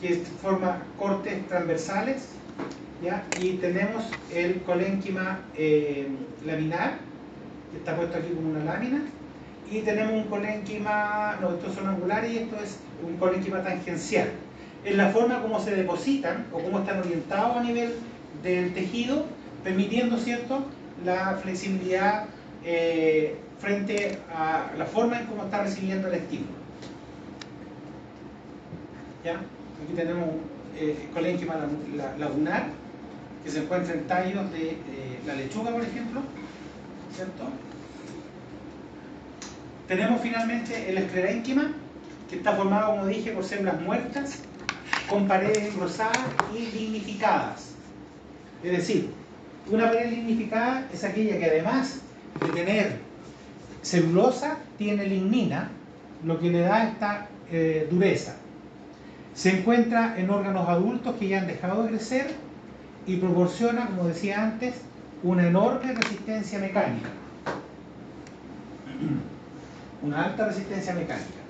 que forma cortes transversales, ¿ya? Y tenemos el colénquima laminar, que está puesto aquí como una lámina, y tenemos un colénquima, no, estos son angulares, y esto es un colénquima tangencial. En la forma como se depositan o cómo están orientados a nivel del tejido, permitiendo, ¿cierto?, la flexibilidad frente a la forma en cómo está recibiendo el estímulo. ¿Ya? Aquí tenemos colénquima lagunar, que se encuentra en tallos de la lechuga, por ejemplo, ¿cierto? Tenemos finalmente el esclerénquima, que está formado, como dije, por células muertas con paredes engrosadas y lignificadas. Es decir, una pared lignificada es aquella que, además de tener celulosa, tiene lignina, lo que le da esta dureza. Se encuentra en órganos adultos que ya han dejado de crecer y proporciona, como decía antes, una enorme resistencia mecánica. Una alta resistencia mecánica.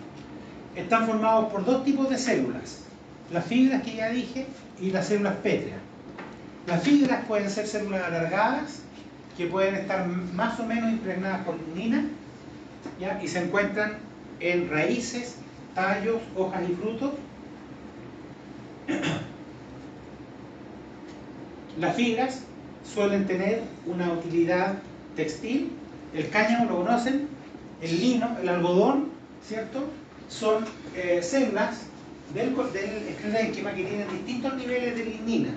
Están formados por dos tipos de células: las fibras, que ya dije, y las células pétreas. Las fibras pueden ser células alargadas, que pueden estar más o menos impregnadas por lignina, ¿ya? Y se encuentran en raíces, tallos, hojas y frutos. Las fibras suelen tener una utilidad textil. El cáñamo lo conocen, el lino, el algodón, ¿cierto? Son células del esclerénquima que tienen distintos niveles de lignina.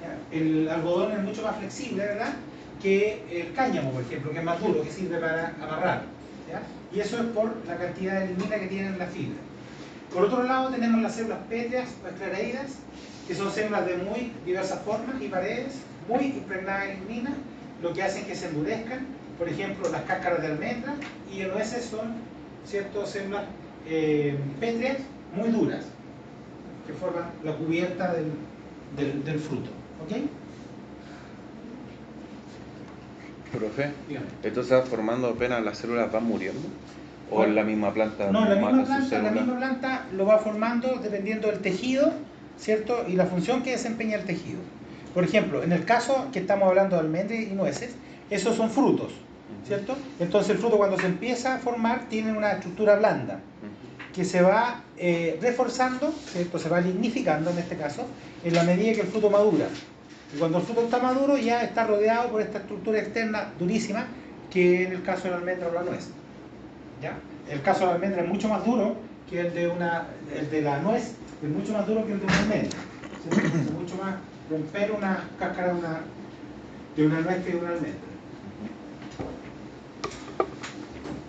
¿Ya? El algodón es mucho más flexible, ¿verdad?, que el cáñamo, por ejemplo, que es más duro, que sirve para amarrar, ¿ya? Y eso es por la cantidad de lignina que tienen las fibras. Por otro lado tenemos las células pétreas o esclereídas, que son células de muy diversas formas y paredes, muy impregnadas en lignina, lo que hacen que se endurezcan. Por ejemplo, las cáscaras de almendra y el nueces son, ¿cierto?, células pétreas muy duras, que forman la cubierta del fruto. ¿Ok? Profe, Dígame. ¿esto se va formando apenas las células van muriendo? ¿O en la misma planta? No, la misma mata sus planta, la células? misma planta lo va formando dependiendo del tejido, ¿cierto? Y la función que desempeña el tejido. Por ejemplo, en el caso que estamos hablando de almendras y nueces, esos son frutos, ¿cierto? Entonces el fruto, cuando se empieza a formar, tiene una estructura blanda que se va reforzando, ¿cierto? Se va lignificando en este caso, en la medida que el fruto madura. Y cuando el fruto está maduro, ya está rodeado por esta estructura externa durísima, que en el caso de la almendra o la nuez. ¿Ya? El caso de la almendra es mucho más duro que el de la nuez, es mucho más duro que el de una almendra. ¿Sí? Es mucho más romper una cáscara de una nuez que de una almendra.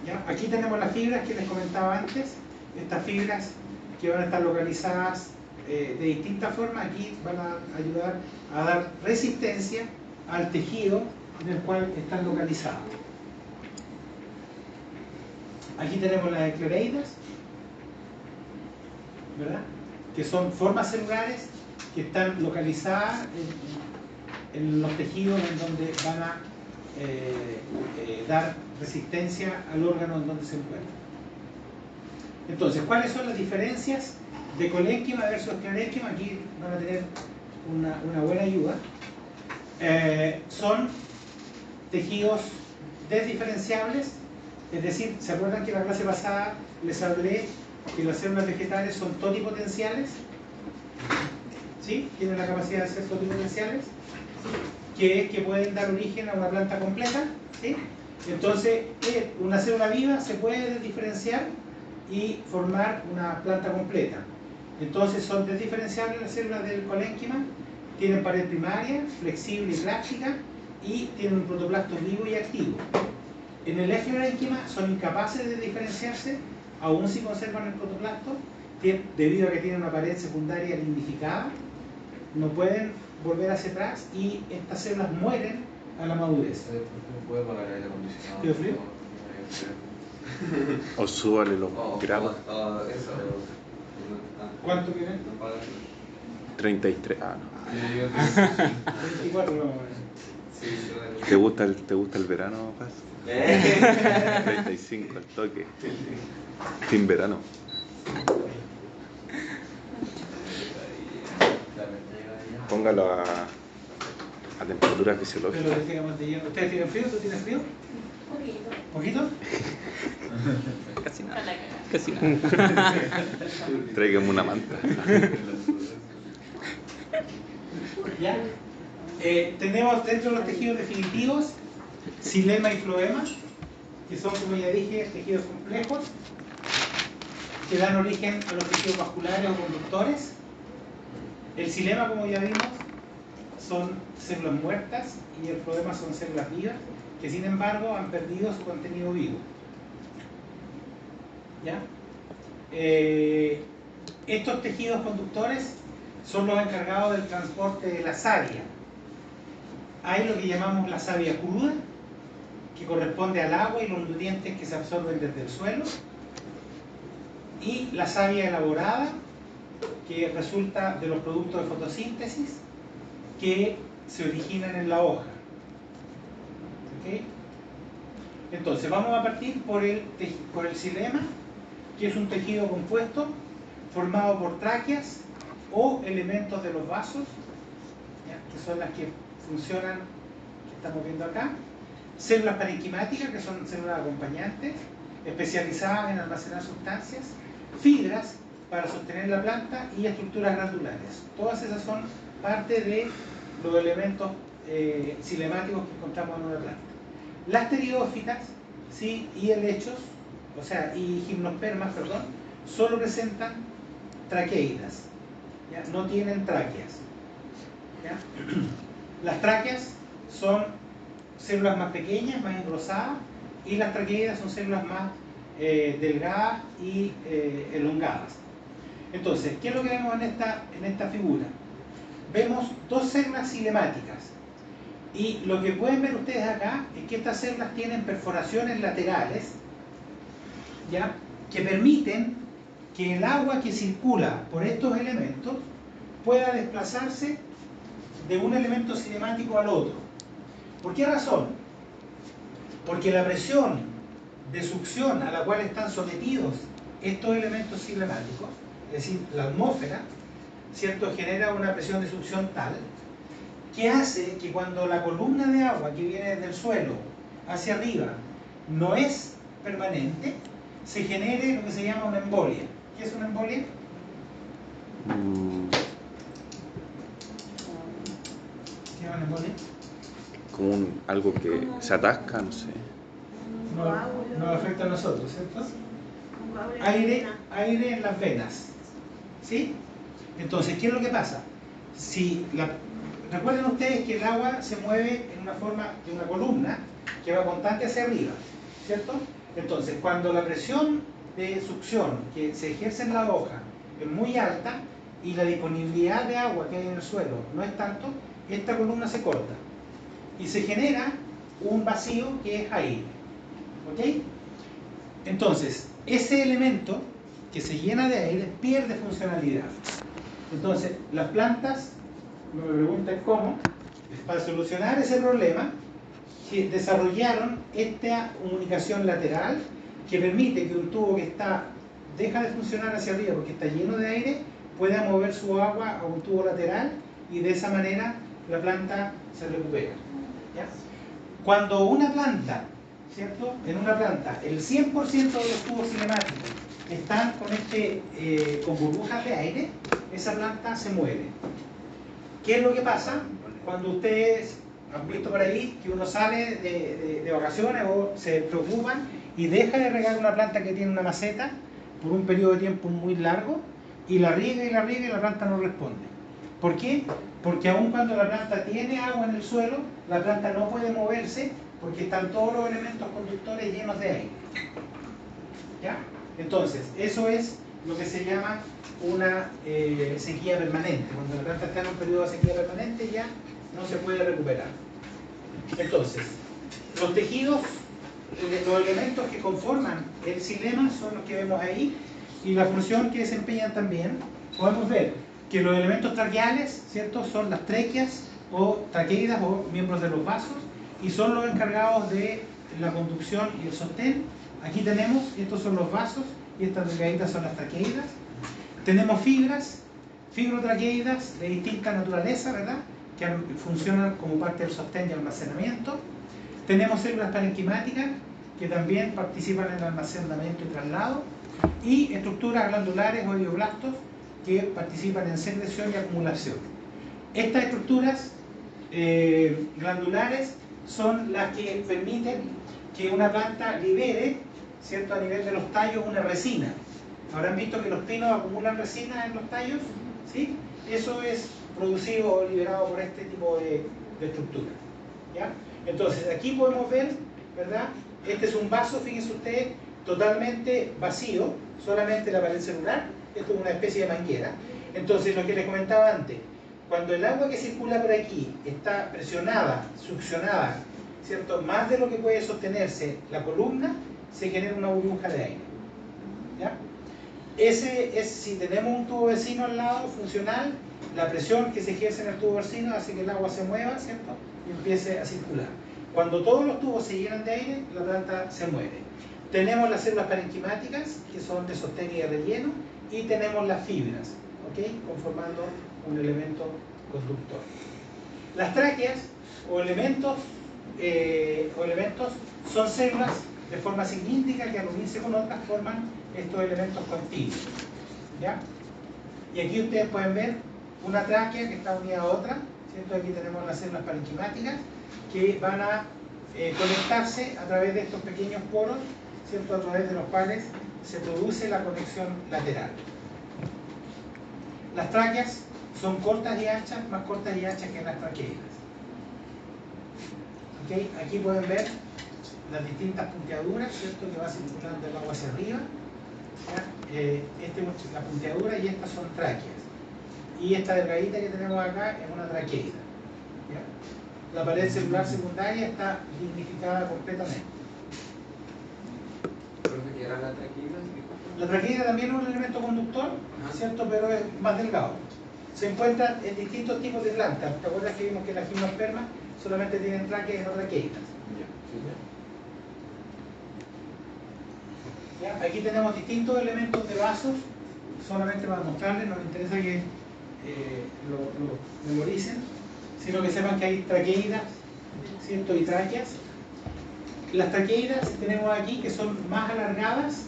¿Ya? Aquí tenemos las fibras que les comentaba antes, estas fibras que van a estar localizadas de distintas formas. Aquí van a ayudar a dar resistencia al tejido en el cual están localizadas. Aquí tenemos las esclereidas, ¿verdad?, que son formas celulares que están localizadas en los tejidos en donde van a dar resistencia al órgano en donde se encuentran. Entonces, ¿cuáles son las diferencias de colénquima versus esclerénquima? Aquí van a tener una buena ayuda. Son tejidos desdiferenciables, es decir, ¿se acuerdan que en la clase pasada les hablé que las células vegetales son totipotenciales? ¿Sí? Tienen la capacidad de ser totipotenciales, que pueden dar origen a una planta completa, ¿sí? Entonces, una célula viva se puede desdiferenciar y formar una planta completa. Entonces, son desdiferenciables las células del colénquima, tienen pared primaria, flexible y plástica, y tienen un protoplasto vivo y activo. En el esclerénquima son incapaces de diferenciarse, aún si conservan el protoplasto, debido a que tienen una pared secundaria lignificada, no pueden volver hacia atrás y estas células mueren a la madurez. ¿Puedo apagar el aire acondicionado? ¿Tiene frío? O súbale los grados. Eso. ¿Cuánto tiene? 33. Ah, no. 24, no. ¿Te gusta el verano, Paz? 35 al toque. Sin verano. Póngalo a temperatura fisiológica. Pero digamos de hielo. ¿Ustedes tienen frío? ¿Tú tienes frío? Poquito. ¿Poquito? Casi nada. Casi nada. Tráigame una manta. ¿Ya? Tenemos dentro de los tejidos definitivos xilema y floema, que son, como ya dije, tejidos complejos que dan origen a los tejidos vasculares o conductores. El xilema, como ya vimos, son células muertas y el floema son células vivas que, sin embargo, han perdido su contenido vivo. ¿Ya? Estos tejidos conductores son los encargados del transporte de la savia. Hay lo que llamamos la savia cruda, que corresponde al agua y los nutrientes que se absorben desde el suelo, y la savia elaborada, que resulta de los productos de fotosíntesis que se originan en la hoja. ¿Okay? Entonces vamos a partir por el xilema, que es un tejido compuesto formado por tráqueas o elementos de los vasos, ¿ya?, que son las que funcionan, que estamos viendo acá, células parenquimáticas, que son células acompañantes, especializadas en almacenar sustancias, fibras para sostener la planta y estructuras glandulares. Todas esas son parte de los elementos cinemáticos que encontramos en una planta. Las pteriófitas, ¿sí? Y helechos, o sea, y gimnospermas, perdón, solo presentan traqueidas, ¿ya? No tienen tráqueas, ¿ya? Las tráqueas son células más pequeñas, más engrosadas, y las traqueidas son células más delgadas y elongadas. Entonces, ¿qué es lo que vemos en esta figura? Vemos dos células cinemáticas, y lo que pueden ver ustedes acá es que estas células tienen perforaciones laterales, ¿ya? Que permiten que el agua que circula por estos elementos pueda desplazarse de un elemento cinemático al otro. ¿Por qué razón? Porque la presión de succión a la cual están sometidos estos elementos cinemáticos, es decir, la atmósfera, ¿cierto?, genera una presión de succión tal que hace que cuando la columna de agua que viene desde el suelo hacia arriba no es permanente, se genere lo que se llama una embolia. ¿Qué es una embolia? ¿Qué es una embolia? Como algo que se atasca, no sé. No afecta a nosotros, ¿cierto? Aire en las venas, ¿sí? Entonces, ¿qué es lo que pasa? Recuerden ustedes que el agua se mueve en una forma de una columna que va constante hacia arriba, ¿cierto? Entonces, cuando la presión de succión que se ejerce en la hoja es muy alta y la disponibilidad de agua que hay en el suelo no es tanto, esta columna se corta y se genera un vacío que es aire, ¿ok? Entonces, ese elemento que se llena de aire pierde funcionalidad. Entonces, las plantas, me preguntan cómo, para solucionar ese problema, desarrollaron esta comunicación lateral que permite que un tubo que deja de funcionar hacia arriba porque está lleno de aire, pueda mover su agua a un tubo lateral y de esa manera la planta se recupera, ¿ya? Cuando una planta, ¿cierto? En una planta, el 100% de los tubos cinemáticos están con burbujas de aire, esa planta se muere. ¿Qué es lo que pasa cuando ustedes han visto por ahí que uno sale de vacaciones o se preocupan y deja de regar una planta que tiene una maceta por un periodo de tiempo muy largo y la riega y la riega y la planta no responde? ¿Por qué? Porque aun cuando la planta tiene agua en el suelo, la planta no puede moverse porque están todos los elementos conductores llenos de aire, ¿ya? Entonces, eso es lo que se llama una sequía permanente. Cuando la planta está en un periodo de sequía permanente ya no se puede recuperar. Entonces, los tejidos, los elementos que conforman el xilema son los que vemos ahí y la función que desempeñan también. Podemos ver que los elementos traqueales, ¿cierto?, son las tréqueas o traqueidas o miembros de los vasos y son los encargados de la conducción y el sostén. Aquí tenemos, estos son los vasos y estas delgaditas son las traqueidas. Tenemos fibras, fibrotraqueidas de distinta naturaleza, ¿verdad?, que funcionan como parte del sostén y almacenamiento. Tenemos células parenquimáticas que también participan en el almacenamiento y traslado, y estructuras glandulares o helioblastos que participan en secreción y acumulación. Estas estructuras glandulares son las que permiten que una planta libere, ¿cierto?, a nivel de los tallos una resina. Habrán visto que los pinos acumulan resina en los tallos, ¿sí? Eso es producido o liberado por este tipo de estructura, ¿ya? Entonces, aquí podemos ver, ¿verdad? Este es un vaso, fíjense ustedes, totalmente vacío, solamente la pared celular. Esto es una especie de manguera. Entonces, lo que les comentaba antes, cuando el agua que circula por aquí está presionada, succionada, ¿cierto?, más de lo que puede sostenerse la columna, se genera una burbuja de aire, ¿ya? Si tenemos un tubo vecino al lado funcional, la presión que se ejerce en el tubo vecino hace que el agua se mueva, ¿cierto?, y empiece a circular. Cuando todos los tubos se llenan de aire, la planta se muere. Tenemos las células parenquimáticas, que son de sostén y de relleno, y tenemos las fibras, ¿ok?, conformando un elemento conductor. Las tráqueas o elementos son células de forma cilíndrica que al unirse con otras forman estos elementos continuos. ¿Ya? Y aquí ustedes pueden ver una tráquea que está unida a otra, ¿cierto? Aquí tenemos las células parenquimáticas que van a conectarse a través de estos pequeños poros, ¿cierto? A través de los cuales se produce la conexión lateral. Las tráqueas son cortas y anchas, más cortas y anchas que las traqueidas. ¿Okay? Aquí pueden ver las distintas punteaduras, ¿cierto? Que va circulando el agua hacia arriba. Esta es la punteadura y estas son tráqueas. Y esta delgadita que tenemos acá es una traqueida. ¿Ya? La pared celular secundaria está dignificada completamente. ¿Profe, qué era la traqueida? La traqueida también es un elemento conductor, ¿cierto? Pero es más delgado. Se encuentra en distintos tipos de plantas. ¿Te acuerdas que vimos que las gimnospermas solamente tienen tráqueas y no traqueidas? ¿Ya? Aquí tenemos distintos elementos de vasos, solamente para mostrarles, no me interesa que lo memoricen, sino que sepan que hay traqueidas, ¿cierto? Y tráqueas. Las traqueidas tenemos aquí que son más alargadas,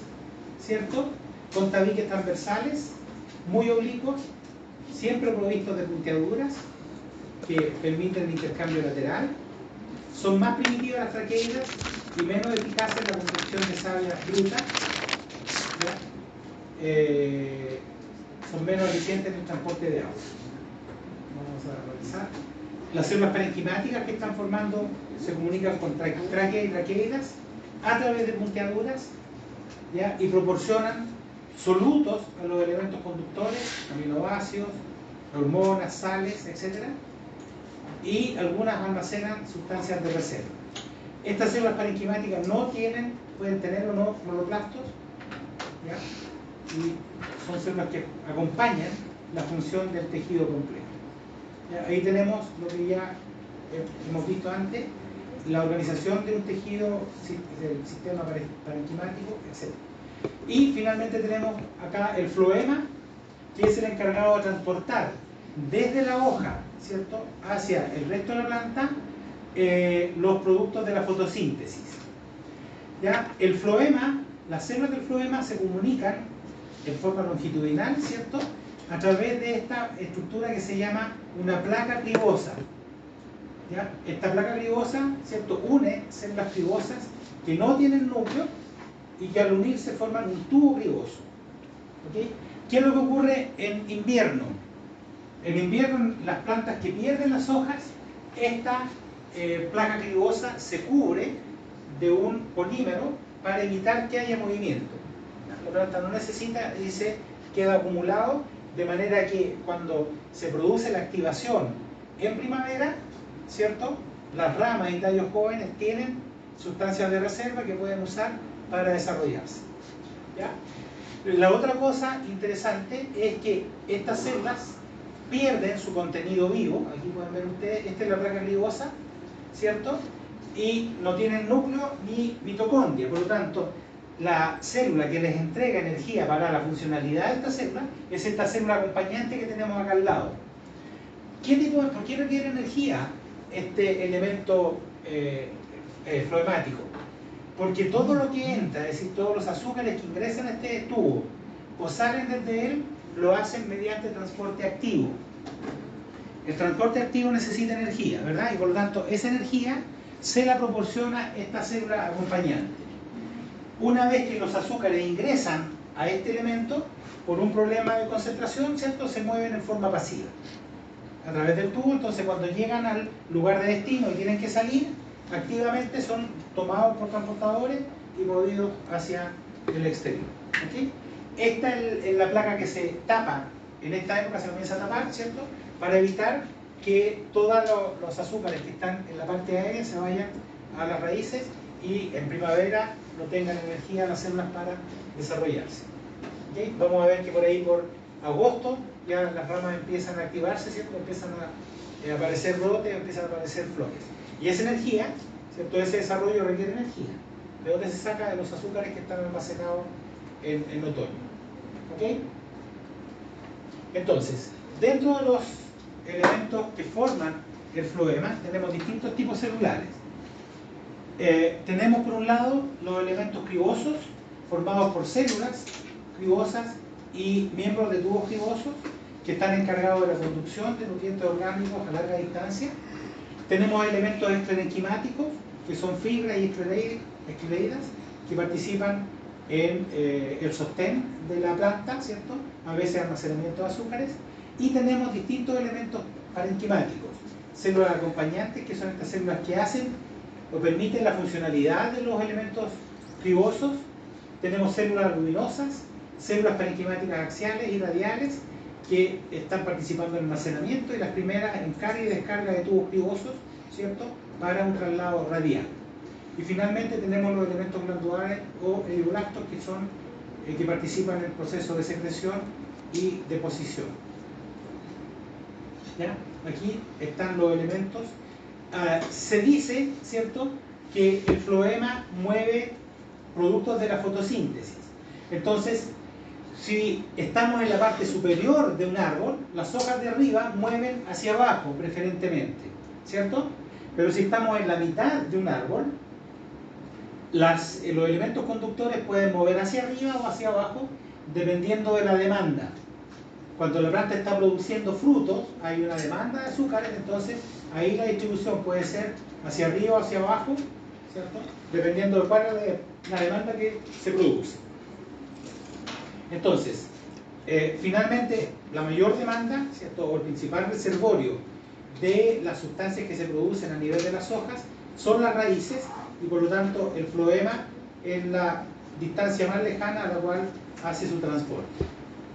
¿cierto? Con tabiques transversales, muy oblicuos, siempre provistos de punteaduras que permiten el intercambio lateral. Son más primitivas las traqueidas y menos eficaces en la construcción de savia bruta. Son menos eficientes en el transporte de agua. Vamos a revisar. Las células parenquimáticas que están formando se comunican con tráqueas y traqueidas a través de punteaduras, ¿ya? Y proporcionan solutos a los elementos conductores, aminoácidos, hormonas, sales, etc. Y algunas almacenan sustancias de reserva. Estas células parenquimáticas no tienen, pueden tener o no cloroplastos, ¿ya? Y son células que acompañan la función del tejido complejo. ¿Ya? Ahí tenemos lo que ya hemos visto antes, la organización de un tejido del sistema parenquimático, etc. Y finalmente tenemos acá el floema, que es el encargado de transportar desde la hoja, ¿cierto?, hacia el resto de la planta los productos de la fotosíntesis. ¿Ya? El floema, las células del floema se comunican en forma longitudinal, ¿cierto?, a través de esta estructura que se llama una placa cribosa. ¿Ya? Esta placa cribosa, ¿cierto?, une células cribosas que no tienen núcleo y que al unirse forman un tubo criboso. ¿Okay? ¿Qué es lo que ocurre en invierno? En invierno, las plantas que pierden las hojas, esta placa cribosa se cubre de un polímero para evitar que haya movimiento. La planta no necesita y se queda acumulado, de manera que cuando se produce la activación en primavera, ¿cierto?, las ramas y tallos jóvenes tienen sustancias de reserva que pueden usar para desarrollarse. ¿Ya? La otra cosa interesante es que estas células pierden su contenido vivo. Aquí pueden ver ustedes, esta es la placa cribosa, ¿cierto? Y no tienen núcleo ni mitocondria. Por lo tanto, la célula que les entrega energía para la funcionalidad de esta célula es esta célula acompañante que tenemos acá al lado. ¿Por qué requiere energía este elemento floemático? Porque todo lo que entra, es decir, todos los azúcares que ingresan a este tubo o salen desde él, lo hacen mediante transporte activo. El transporte activo necesita energía, ¿verdad? Y por lo tanto, esa energía se la proporciona esta célula acompañante. Una vez que los azúcares ingresan a este elemento, por un problema de concentración, ¿cierto?, se mueven en forma pasiva a través del tubo. Entonces, cuando llegan al lugar de destino y tienen que salir, activamente son tomados por transportadores y movidos hacia el exterior. ¿Okay? Esta es la placa que se tapa, en esta época se comienza a tapar, ¿cierto?, para evitar que todos los azúcares que están en la parte aérea se vayan a las raíces y en primavera no tengan energía las células para desarrollarse. ¿Okay? Vamos a ver que por ahí, por agosto, ya las ramas empiezan a activarse, ¿cierto?, empiezan a aparecer brotes, empiezan a aparecer flores. Y esa energía, ¿cierto?, ese desarrollo requiere energía. ¿De dónde se saca? De los azúcares que están almacenados en otoño. ¿Ok? Entonces, dentro de los elementos que forman el floema, tenemos distintos tipos celulares. Tenemos por un lado los elementos cribosos, formados por células cribosas y miembros de tubos cribosos, que están encargados de la conducción de nutrientes orgánicos a larga distancia. Tenemos elementos extraenquimáticos, que son fibras y esclereidas, que participan en el sostén de la planta, ¿cierto? A veces almacenamiento de azúcares. Y tenemos distintos elementos parenquimáticos, células acompañantes, que son estas células que hacen o permiten la funcionalidad de los elementos cribosos. Tenemos células luminosas, células parenquimáticas axiales y radiales, que están participando en almacenamiento, y las primeras en carga y descarga de tubos cribosos, ¿cierto?, para un traslado radial. Y finalmente tenemos los elementos glandulares o euroblastos, que son que participan en el proceso de secreción y deposición. ¿Ya? Aquí están los elementos. Se dice, ¿cierto?, que el floema mueve productos de la fotosíntesis. Entonces, si estamos en la parte superior de un árbol, las hojas de arriba mueven hacia abajo preferentemente, ¿cierto? Pero si estamos en la mitad de un árbol, los elementos conductores pueden mover hacia arriba o hacia abajo dependiendo de la demanda. Cuando la planta está produciendo frutos, hay una demanda de azúcares, entonces ahí la distribución puede ser hacia arriba o hacia abajo, ¿cierto?, dependiendo de cuál es la demanda que se produce. Entonces, finalmente, la mayor demanda, ¿cierto?, o el principal reservorio de las sustancias que se producen a nivel de las hojas son las raíces, y por lo tanto el floema es la distancia más lejana a la cual hace su transporte.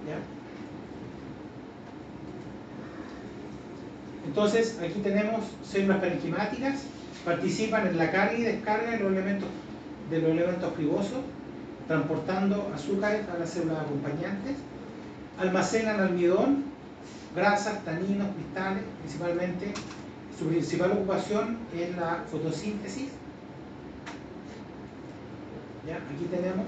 ¿Ya? Entonces, aquí tenemos células parenquimáticas, participan en la carga y descarga de los elementos cribosos, transportando azúcares a las células acompañantes, almacenan almidón, grasas, taninos, cristales, principalmente. Su principal ocupación es la fotosíntesis. ¿Ya? Aquí tenemos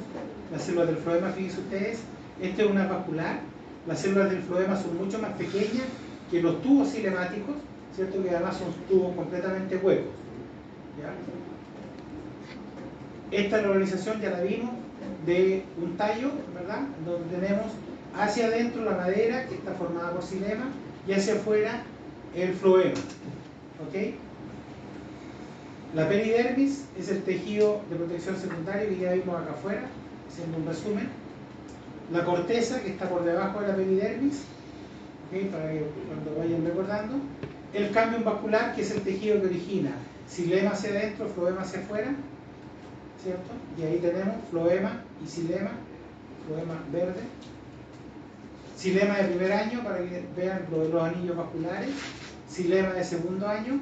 las células del floema, fíjense ustedes, esta es una vascular. Las células del floema son mucho más pequeñas que los tubos cilemáticos, ¿cierto?, que además son tubos completamente huecos. ¿Ya? Esta es la organización, ya la vimos, de un tallo, ¿verdad?, donde tenemos hacia adentro la madera, que está formada por xilema, y hacia afuera el floema. ¿Ok? La peridermis es el tejido de protección secundario que ya vimos acá afuera, haciendo un resumen. La corteza, que está por debajo de la peridermis, ¿okay?, para que cuando vayan recordando. El cambium vascular, que es el tejido que origina xilema hacia adentro, floema hacia afuera, ¿cierto? Y ahí tenemos floema y xilema, floema verde. Xilema de primer año, para que vean los anillos vasculares. Xilema de segundo año.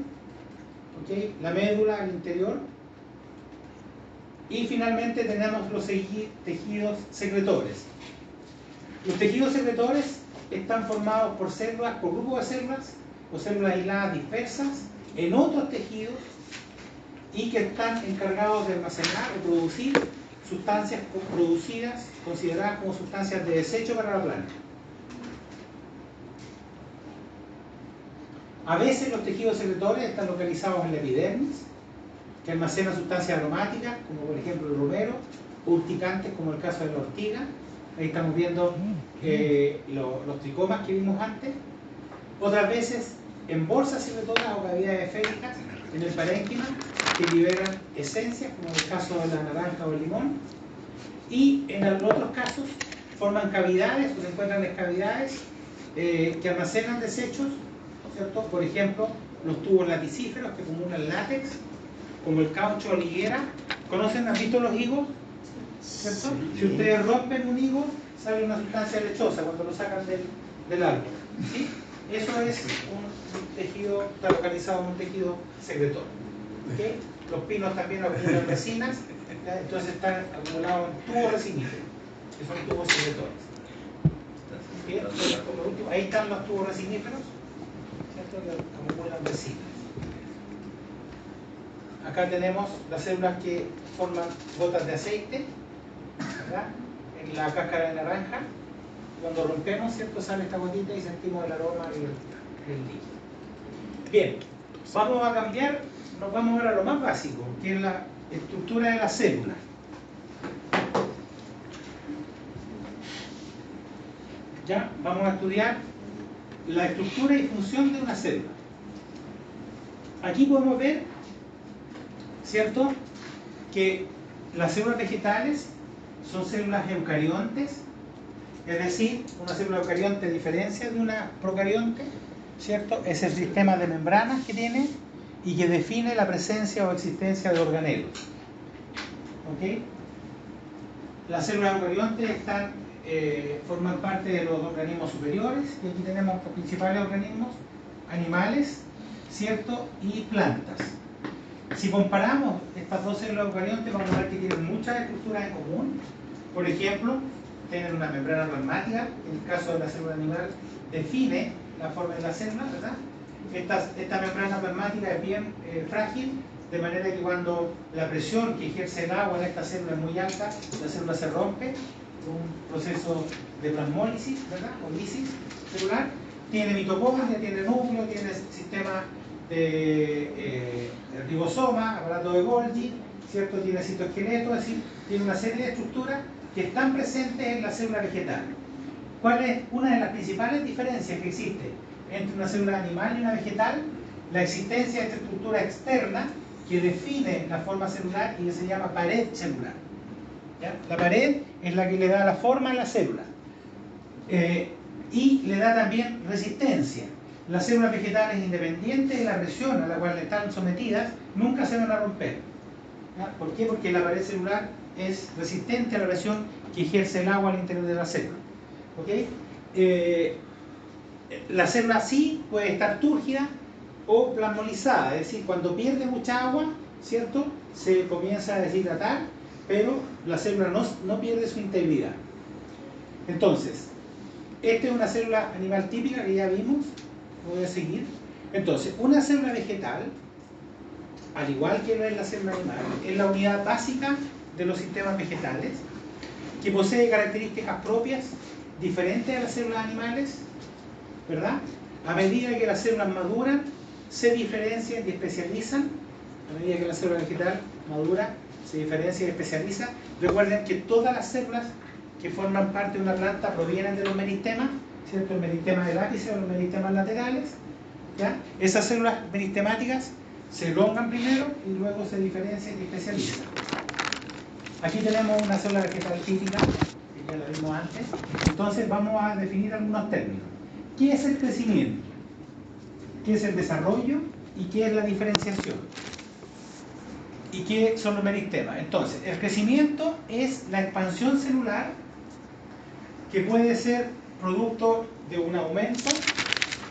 ¿Okay? La médula al interior. Y finalmente tenemos los tejidos secretores. Los tejidos secretores están formados por células, por grupos de células o células aisladas dispersas en otros tejidos, y que están encargados de almacenar o producir sustancias producidas, consideradas como sustancias de desecho para la planta. A veces los tejidos secretores están localizados en la epidermis, que almacena sustancias aromáticas, como por ejemplo el romero, o urticantes, como el caso de la ortiga. Ahí estamos viendo los tricomas que vimos antes. Otras veces en bolsas secretoras o cavidades féricas en el parénquima, que liberan esencias, como en el caso de la naranja o el limón. Y en otros casos forman cavidades, o se encuentran en cavidades que almacenan desechos, ¿cierto? Por ejemplo, los tubos laticíferos que acumulan látex, como el caucho o la higuera. ¿Conocen? ¿Han visto los higos? ¿Cierto? Sí. Si ustedes rompen un higo, sale una sustancia lechosa cuando lo sacan del árbol. ¿Sí? Eso es un tejido, está localizado en un tejido secretor. ¿Okay? Los pinos también acumulan resinas, ¿ya? Entonces están acumulados en tubos resiníferos, que son tubos secretores. ¿Okay? Entonces, por último, ahí están los tubos resiníferos, ¿cierto?, que acumulan resinas. Acá tenemos las células que forman gotas de aceite, ¿verdad?, en la cáscara de naranja. Cuando rompemos, ¿cierto?, sale esta gotita y sentimos el aroma y el líquido. Bien, Vamos a cambiar, nos vamos ahora a lo más básico, que es la estructura de la célula. Ya, vamos a estudiar la estructura y función de una célula. Aquí podemos ver, ¿cierto?, que las células vegetales son células eucariontes, es decir, una célula eucarionte a diferencia de una procarionte, ¿cierto? Es el sistema de membranas que tiene y que define la presencia o existencia de organelos. ¿Ok? Las células eucariontes forman parte de los organismos superiores, y aquí tenemos los principales organismos, animales, ¿cierto?, y plantas. Si comparamos estas dos células eucariontes, vamos a ver que tienen muchas estructuras en común. Por ejemplo, tienen una membrana plasmática, en el caso de la célula animal define la forma de la célula, ¿verdad? Esta membrana plasmática es bien frágil, de manera que cuando la presión que ejerce el agua en esta célula es muy alta, la célula se rompe, un proceso de plasmólisis, ¿verdad?, o lisis celular. Tiene mitocondria, tiene núcleo, tiene sistema de ribosoma, aparato de Golgi, ¿cierto?, tiene citoesqueleto, es decir, tiene una serie de estructuras que están presentes en la célula vegetal. ¿Cuál es una de las principales diferencias que existe entre una célula animal y una vegetal? La existencia de esta estructura externa que define la forma celular y que se llama pared celular. ¿Ya? La pared es la que le da la forma a la célula y le da también resistencia. Las células vegetales, independientes de la presión a la cual están sometidas, nunca se van a romper. ¿Ya? ¿Por qué? Porque la pared celular es resistente a la presión que ejerce el agua al interior de la célula. ¿Okay? La célula sí puede estar túrgida o plasmolizada, es decir, cuando pierde mucha agua, ¿cierto?, se comienza a deshidratar, pero la célula no pierde su integridad. Entonces, esta es una célula animal típica que ya vimos, voy a seguir. Entonces, una célula vegetal, al igual que la célula animal, es la unidad básica de los sistemas vegetales, que posee características propias diferentes a las células animales, ¿verdad? A medida que las células maduran, se diferencian y especializan. A medida que la célula vegetal madura, se diferencia y especializa. Recuerden que todas las células que forman parte de una planta provienen de los meristemas, ¿cierto? El meristema del ápice o los meristemas laterales, ¿ya? Esas células meristemáticas se elongan primero y luego se diferencian y especializan. Aquí tenemos una célula vegetal típica, que ya la vimos antes. Entonces vamos a definir algunos términos. ¿Qué es el crecimiento? ¿Qué es el desarrollo? ¿Y qué es la diferenciación? ¿Y qué son los meristemas? Entonces, el crecimiento es la expansión celular que puede ser producto de un aumento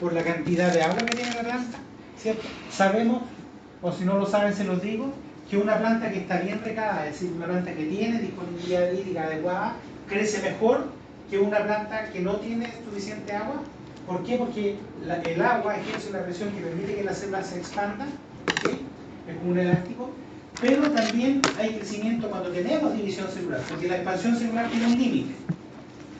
por la cantidad de agua que tiene la planta, ¿cierto? Sabemos, o si no lo saben se los digo, que una planta que está bien regada, es decir, una planta que tiene disponibilidad hídrica adecuada, crece mejor que una planta que no tiene suficiente agua. ¿Por qué? Porque el agua ejerce una presión que permite que las células se expandan, ¿sí? Es como un elástico, pero también hay crecimiento cuando tenemos división celular, porque la expansión celular tiene un límite,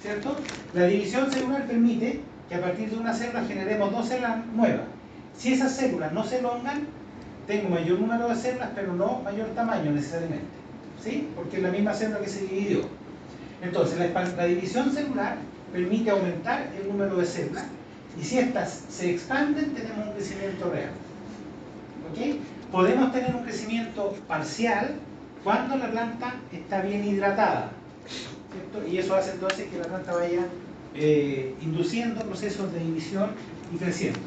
¿cierto? La división celular permite que a partir de una célula generemos dos células nuevas. Si esas células no se elongan, tengo mayor número de células, pero no mayor tamaño necesariamente, ¿sí? Porque es la misma célula que se dividió. Entonces, la división celular permite aumentar el número de células, y si estas se expanden, tenemos un crecimiento real. ¿Ok? Podemos tener un crecimiento parcial cuando la planta está bien hidratada, ¿cierto? Y eso hace entonces que la planta vaya induciendo procesos de división y creciendo.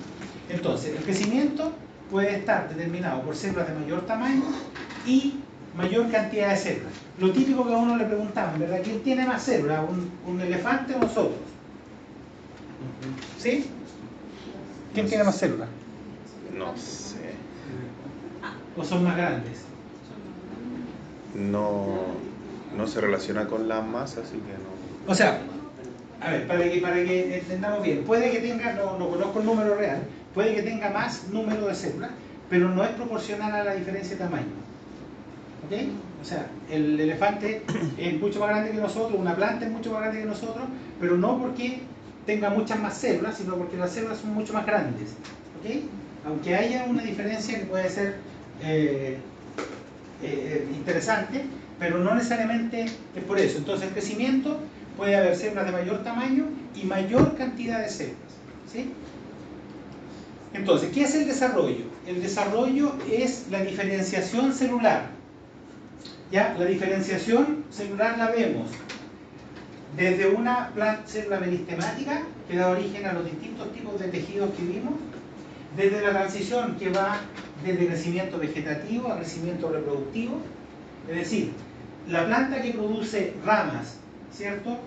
Entonces, el crecimiento puede estar determinado por células de mayor tamaño y mayor cantidad de células. Lo típico que a uno le preguntaban, ¿verdad? ¿Quién tiene más células? ¿Un elefante o nosotros? ¿Sí? ¿Quién tiene más células? No sé. ¿O son más grandes? No se relaciona con la masa, así que no. O sea, a ver, para que entendamos bien, puede que tenga, no conozco el número real, puede que tenga más número de células, pero no es proporcional a la diferencia de tamaño. ¿Ok? O sea, el elefante es mucho más grande que nosotros, una planta es mucho más grande que nosotros, pero no porque tenga muchas más células, sino porque las células son mucho más grandes. ¿Ok? aunque haya una diferencia que puede ser interesante, pero no necesariamente es por eso. Entonces el crecimiento puede haber células de mayor tamaño y mayor cantidad de células, ¿sí? Entonces, ¿qué es el desarrollo? El desarrollo es la diferenciación celular. ¿Ya? La diferenciación celular la vemos desde una célula meristemática que da origen a los distintos tipos de tejidos que vimos, desde la transición que va desde crecimiento vegetativo a crecimiento reproductivo, es decir, la planta que produce ramas, ¿cierto?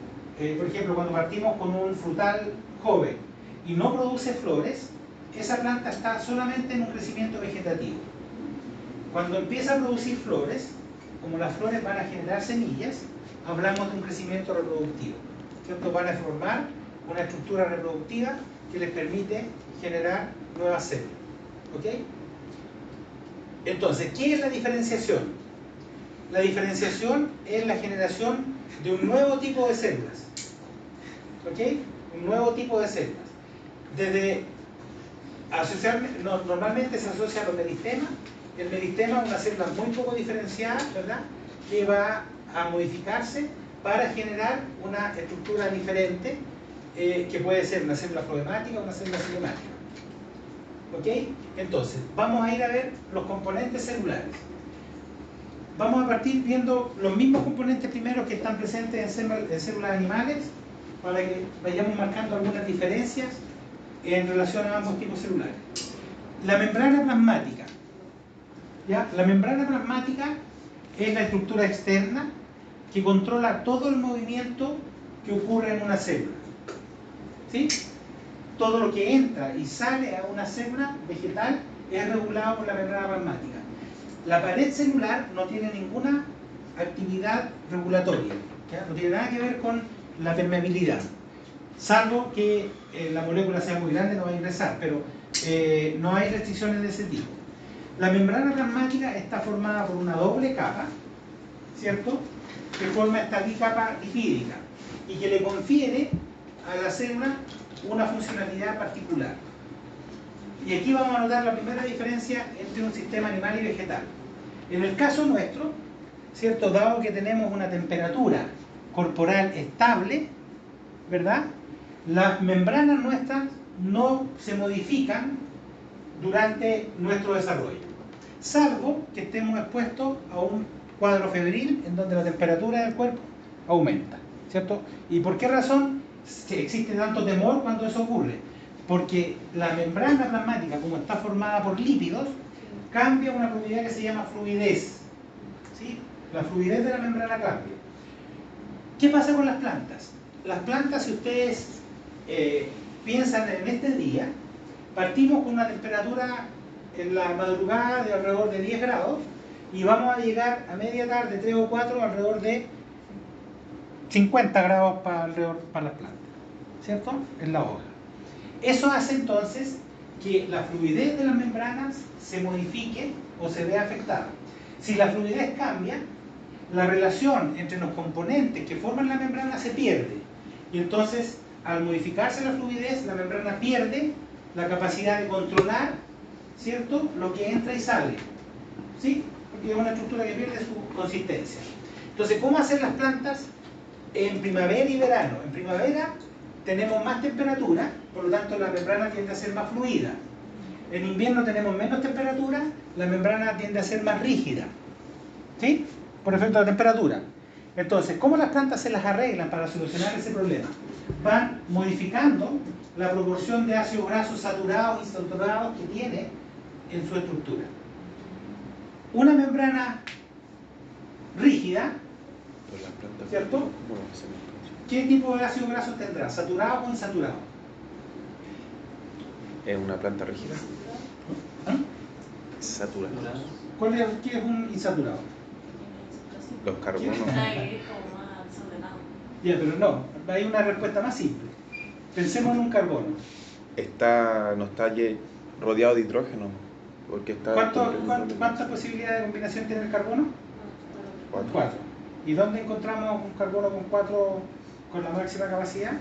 Por ejemplo, cuando partimos con un frutal joven y no produce flores, esa planta está solamente en un crecimiento vegetativo. Cuando empieza a producir flores, como las flores van a generar semillas, hablamos de un crecimiento reproductivo, ¿cierto? Van a formar una estructura reproductiva que les permite generar nuevas células, ¿ok? Entonces, ¿qué es la diferenciación? La diferenciación es la generación de un nuevo tipo de células, ¿ok? Un nuevo tipo de células. Desde normalmente se asocia a los meristemas. El meristema es una célula muy poco diferenciada, ¿verdad?, que va a modificarse para generar una estructura diferente, que puede ser una célula floemática o una célula cinemática. ¿Ok? Entonces, vamos a ir a ver los componentes celulares. Vamos a partir viendo los mismos componentes primeros que están presentes en células animales, para que vayamos marcando algunas diferencias en relación a ambos tipos celulares. La membrana plasmática. ¿Ya? La membrana plasmática es la estructura externa que controla todo el movimiento que ocurre en una célula, ¿sí? Todo lo que entra y sale a una célula vegetal es regulado por la membrana plasmática. La pared celular no tiene ninguna actividad regulatoria, ¿ya? No tiene nada que ver con la permeabilidad, salvo que la molécula sea muy grande, no va a ingresar, pero no hay restricciones de ese tipo. La membrana plasmática está formada por una doble capa, ¿cierto?, que forma esta bicapa lipídica y que le confiere a la célula una funcionalidad particular. Y aquí vamos a notar la primera diferencia entre un sistema animal y vegetal. En el caso nuestro, ¿cierto?, dado que tenemos una temperatura corporal estable, ¿verdad?, las membranas nuestras no se modifican durante nuestro desarrollo, salvo que estemos expuestos a un cuadro febril en donde la temperatura del cuerpo aumenta, ¿cierto? ¿Y por qué razón existe tanto temor cuando eso ocurre? Porque la membrana plasmática, como está formada por lípidos, cambia una propiedad que se llama fluidez, ¿sí? La fluidez de la membrana cambia. ¿Qué pasa con las plantas? Las plantas, si ustedes piensan en este día, partimos con una temperatura en la madrugada de alrededor de 10 grados y vamos a llegar a media tarde, 3 o 4, alrededor de 50 grados para las plantas, ¿cierto?, en la hoja. Eso hace entonces que la fluidez de las membranas se modifique o se vea afectada. Si la fluidez cambia, la relación entre los componentes que forman la membrana se pierde. Y entonces, al modificarse la fluidez, la membrana pierde la capacidad de controlar, ¿cierto?, lo que entra y sale, ¿sí? Porque es una estructura que pierde su consistencia. Entonces, ¿cómo hacen las plantas en primavera y verano? En primavera tenemos más temperatura, por lo tanto la membrana tiende a ser más fluida. En invierno tenemos menos temperatura, la membrana tiende a ser más rígida, ¿sí?, por efecto de la temperatura. Entonces, ¿cómo las plantas se las arreglan para solucionar ese problema? Van modificando la proporción de ácidos grasos saturados y insaturados que tiene en su estructura. Una membrana rígida, ¿cierto?, ¿qué tipo de ácidos grasos tendrá? ¿Saturado o insaturado? ¿Es una planta rígida? ¿Ah? Saturada. ¿Qué es un insaturado? Los carbonos. Ya, pero no, hay una respuesta más simple. Pensemos en un carbono. No está rodeado de hidrógeno, porque está... ¿Cuántas posibilidades de combinación tiene el carbono? 4. 4. ¿Y dónde encontramos un carbono con 4 con la máxima capacidad?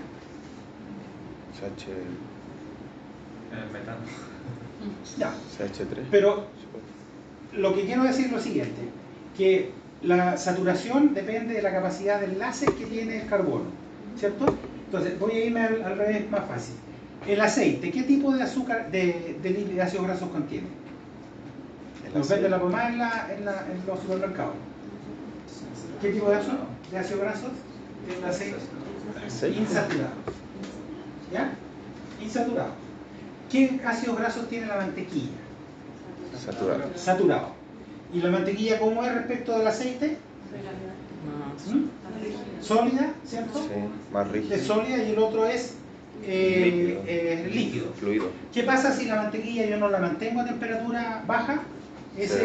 CH... En el metano. Ya. CH3. Pero lo que quiero decir es lo siguiente, que la saturación depende de la capacidad de enlace que tiene el carbono, ¿cierto? Entonces, voy a irme al revés más fácil. El aceite, ¿qué tipo de azúcar, de ácidos grasos contiene? Nos vende la pomada en los supermercados. ¿Qué tipo de ácidos grasos tiene el aceite? Insaturado. ¿Ya? Insaturado. ¿Qué ácidos grasos tiene la mantequilla? Saturado. Saturado. ¿Y la mantequilla cómo es respecto del aceite? Sólida, ¿cierto? Sí, más rígido. Es sólida y el otro es líquido. Fluido. ¿Qué pasa si la mantequilla yo no la mantengo a temperatura baja? Se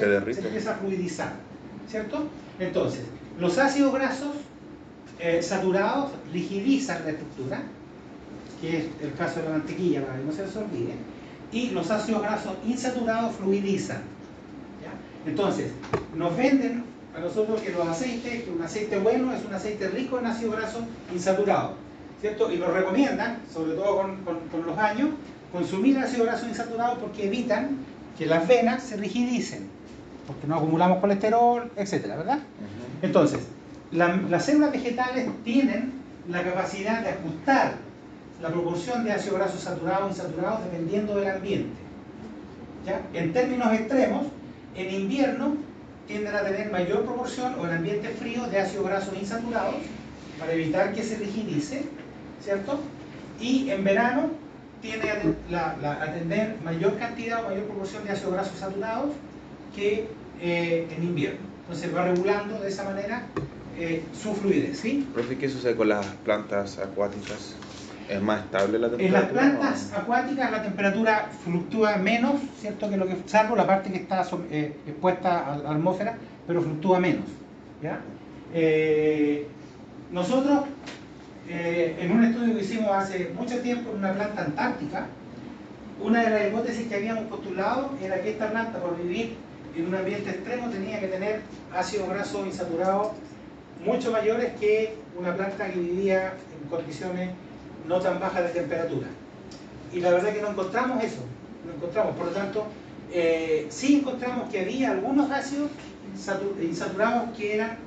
derrite. Se empieza a fluidizar, ¿cierto? Entonces, los ácidos grasos saturados rigidizan la estructura, que es el caso de la mantequilla, para que no se les olvide, y los ácidos grasos insaturados fluidizan. ¿Ya? Entonces, nos venden a nosotros que los aceites, que un aceite bueno es un aceite rico en ácido graso insaturado, ¿cierto? Y nos recomiendan, sobre todo con los años, consumir ácido graso insaturado porque evitan que las venas se rigidicen, porque no acumulamos colesterol, etcétera, ¿verdad? Entonces, las células vegetales tienen la capacidad de ajustar la proporción de ácidos grasos saturados e insaturados dependiendo del ambiente. ¿Ya? En términos extremos, en invierno tienden a tener mayor proporción, o en ambiente frío, de ácidos grasos insaturados para evitar que se rigidice, ¿cierto? Y en verano tiene a tener mayor cantidad o mayor proporción de ácidos grasos saturados que en invierno. Entonces va regulando de esa manera su fluidez, ¿sí? Profe, ¿qué sucede con las plantas acuáticas? ¿Es más estable la temperatura? En las plantas acuáticas la temperatura fluctúa menos, ¿cierto? Que lo que, salvo la parte que está expuesta a la atmósfera, pero fluctúa menos, ¿ya? Nosotros, en un estudio que hicimos hace mucho tiempo en una planta antártica, una de las hipótesis que habíamos postulado era que esta planta, por vivir en un ambiente extremo, tenía que tener ácidos grasos insaturados mucho mayores que una planta que vivía en condiciones no tan bajas de temperatura. Y la verdad es que no encontramos eso, no encontramos. Por lo tanto, sí encontramos que había algunos ácidos insaturados que eran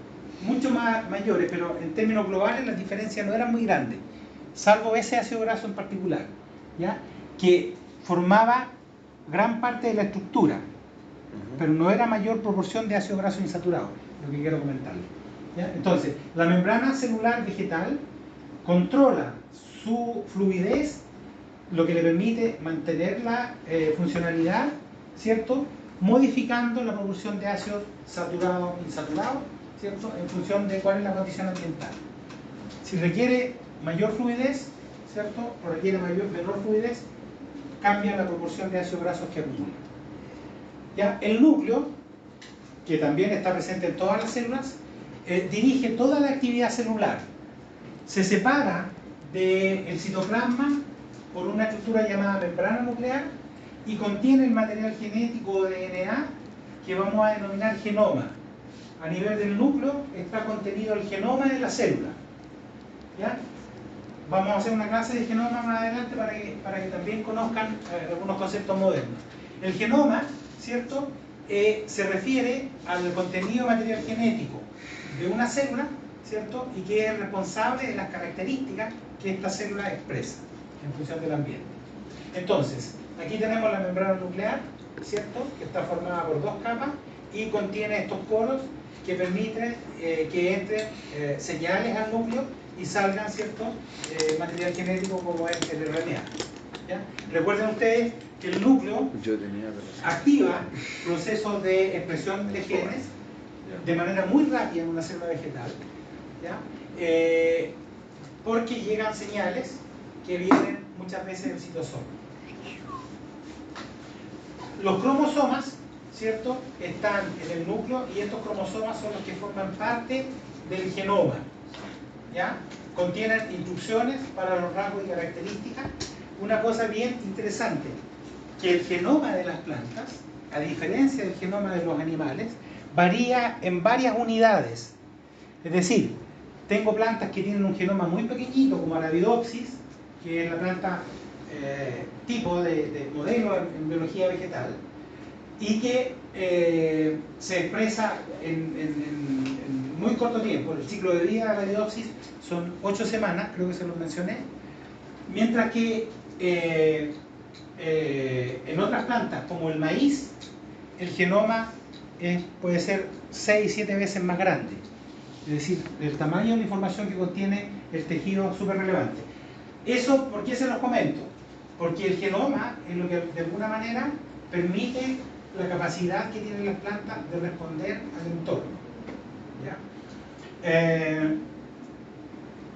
mucho más mayores, pero en términos globales las diferencias no eran muy grandes, salvo ese ácido graso en particular, ¿ya? Que formaba gran parte de la estructura, pero no era mayor proporción de ácido graso insaturado, lo que quiero comentarles. ¿Ya? Entonces, la membrana celular vegetal controla su fluidez, lo que le permite mantener la funcionalidad, ¿cierto? Modificando la proporción de ácidos saturados e insaturados, ¿cierto? En función de cuál es la condición ambiental. Si requiere mayor fluidez, ¿cierto? O requiere menor fluidez, cambia la proporción de ácidos grasos que acumula. ¿Ya? El núcleo, que también está presente en todas las células, dirige toda la actividad celular. Se separa del citoplasma por una estructura llamada membrana nuclear y contiene el material genético o DNA que vamos a denominar genoma. A nivel del núcleo está contenido el genoma de la célula. ¿Ya? Vamos a hacer una clase de genoma más adelante para que también conozcan algunos conceptos modernos. El genoma, ¿cierto? Se refiere al contenido material genético de una célula, ¿cierto? Y que es responsable de las características que esta célula expresa en función del ambiente. Entonces, aquí tenemos la membrana nuclear, ¿cierto? Que está formada por dos capas y contiene estos poros que permiten que entren señales al núcleo y salgan, ¿cierto? Material genético como es el RNA. ¿Ya? Recuerden ustedes que el núcleo activa procesos de expresión de genes de manera muy rápida en una célula vegetal, ¿ya? Porque llegan señales que vienen muchas veces del citosoma. Los cromosomas, ¿cierto?, están en el núcleo y estos cromosomas son los que forman parte del genoma, ¿ya? Contienen instrucciones para los rasgos y características. Una cosa bien interesante, que el genoma de las plantas, a diferencia del genoma de los animales, varía en varias unidades. Es decir, tengo plantas que tienen un genoma muy pequeñito, como Arabidopsis, que es la planta tipo de modelo en biología vegetal y que se expresa en muy corto tiempo. El ciclo de vida de la Arabidopsis son 8 semanas, creo que se los mencioné, mientras que en otras plantas como el maíz el genoma puede ser 6-7 veces más grande. Es decir, el tamaño de la información que contiene el tejido es súper relevante. Eso, ¿por qué se los comento? Porque el genoma es lo que de alguna manera permite la capacidad que tienen las plantas de responder al entorno. ¿Ya?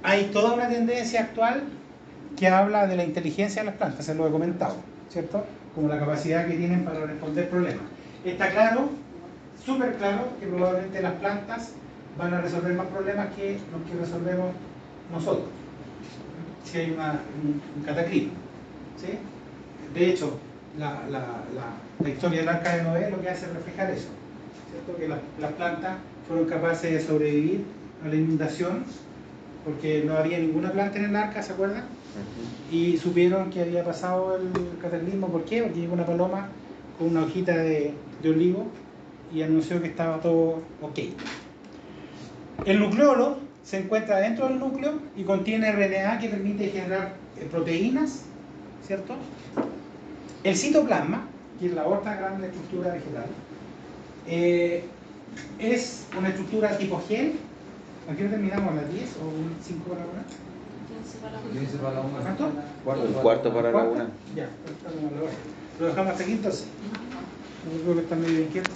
Hay toda una tendencia actual que habla de la inteligencia de las plantas, se lo he comentado, ¿cierto? Como la capacidad que tienen para responder problemas. Está claro, súper claro, que probablemente las plantas van a resolver más problemas que los que resolvemos nosotros, si hay un cataclismo, ¿sí? De hecho, la historia del Arca de Noé lo que hace es reflejar eso, ¿cierto? Que las plantas fueron capaces de sobrevivir a la inundación porque no había ninguna planta en el arca, ¿se acuerdan? Y supieron que había pasado el cataclismo. ¿Por qué? Porque llegó una paloma con una hojita de olivo y anunció que estaba todo ok. El nucleolo se encuentra dentro del núcleo y contiene RNA que permite generar proteínas, ¿cierto? El citoplasma, que es la otra gran estructura vegetal, es una estructura tipo gel. ¿A qué hora terminamos? ¿A las 10 o 5 para la 1? 15 para la 1. ¿Cuánto? Un cuarto para la 1. Ya, estamos a la hora. Lo dejamos hasta aquí entonces. Yo creo que está medio inquieto.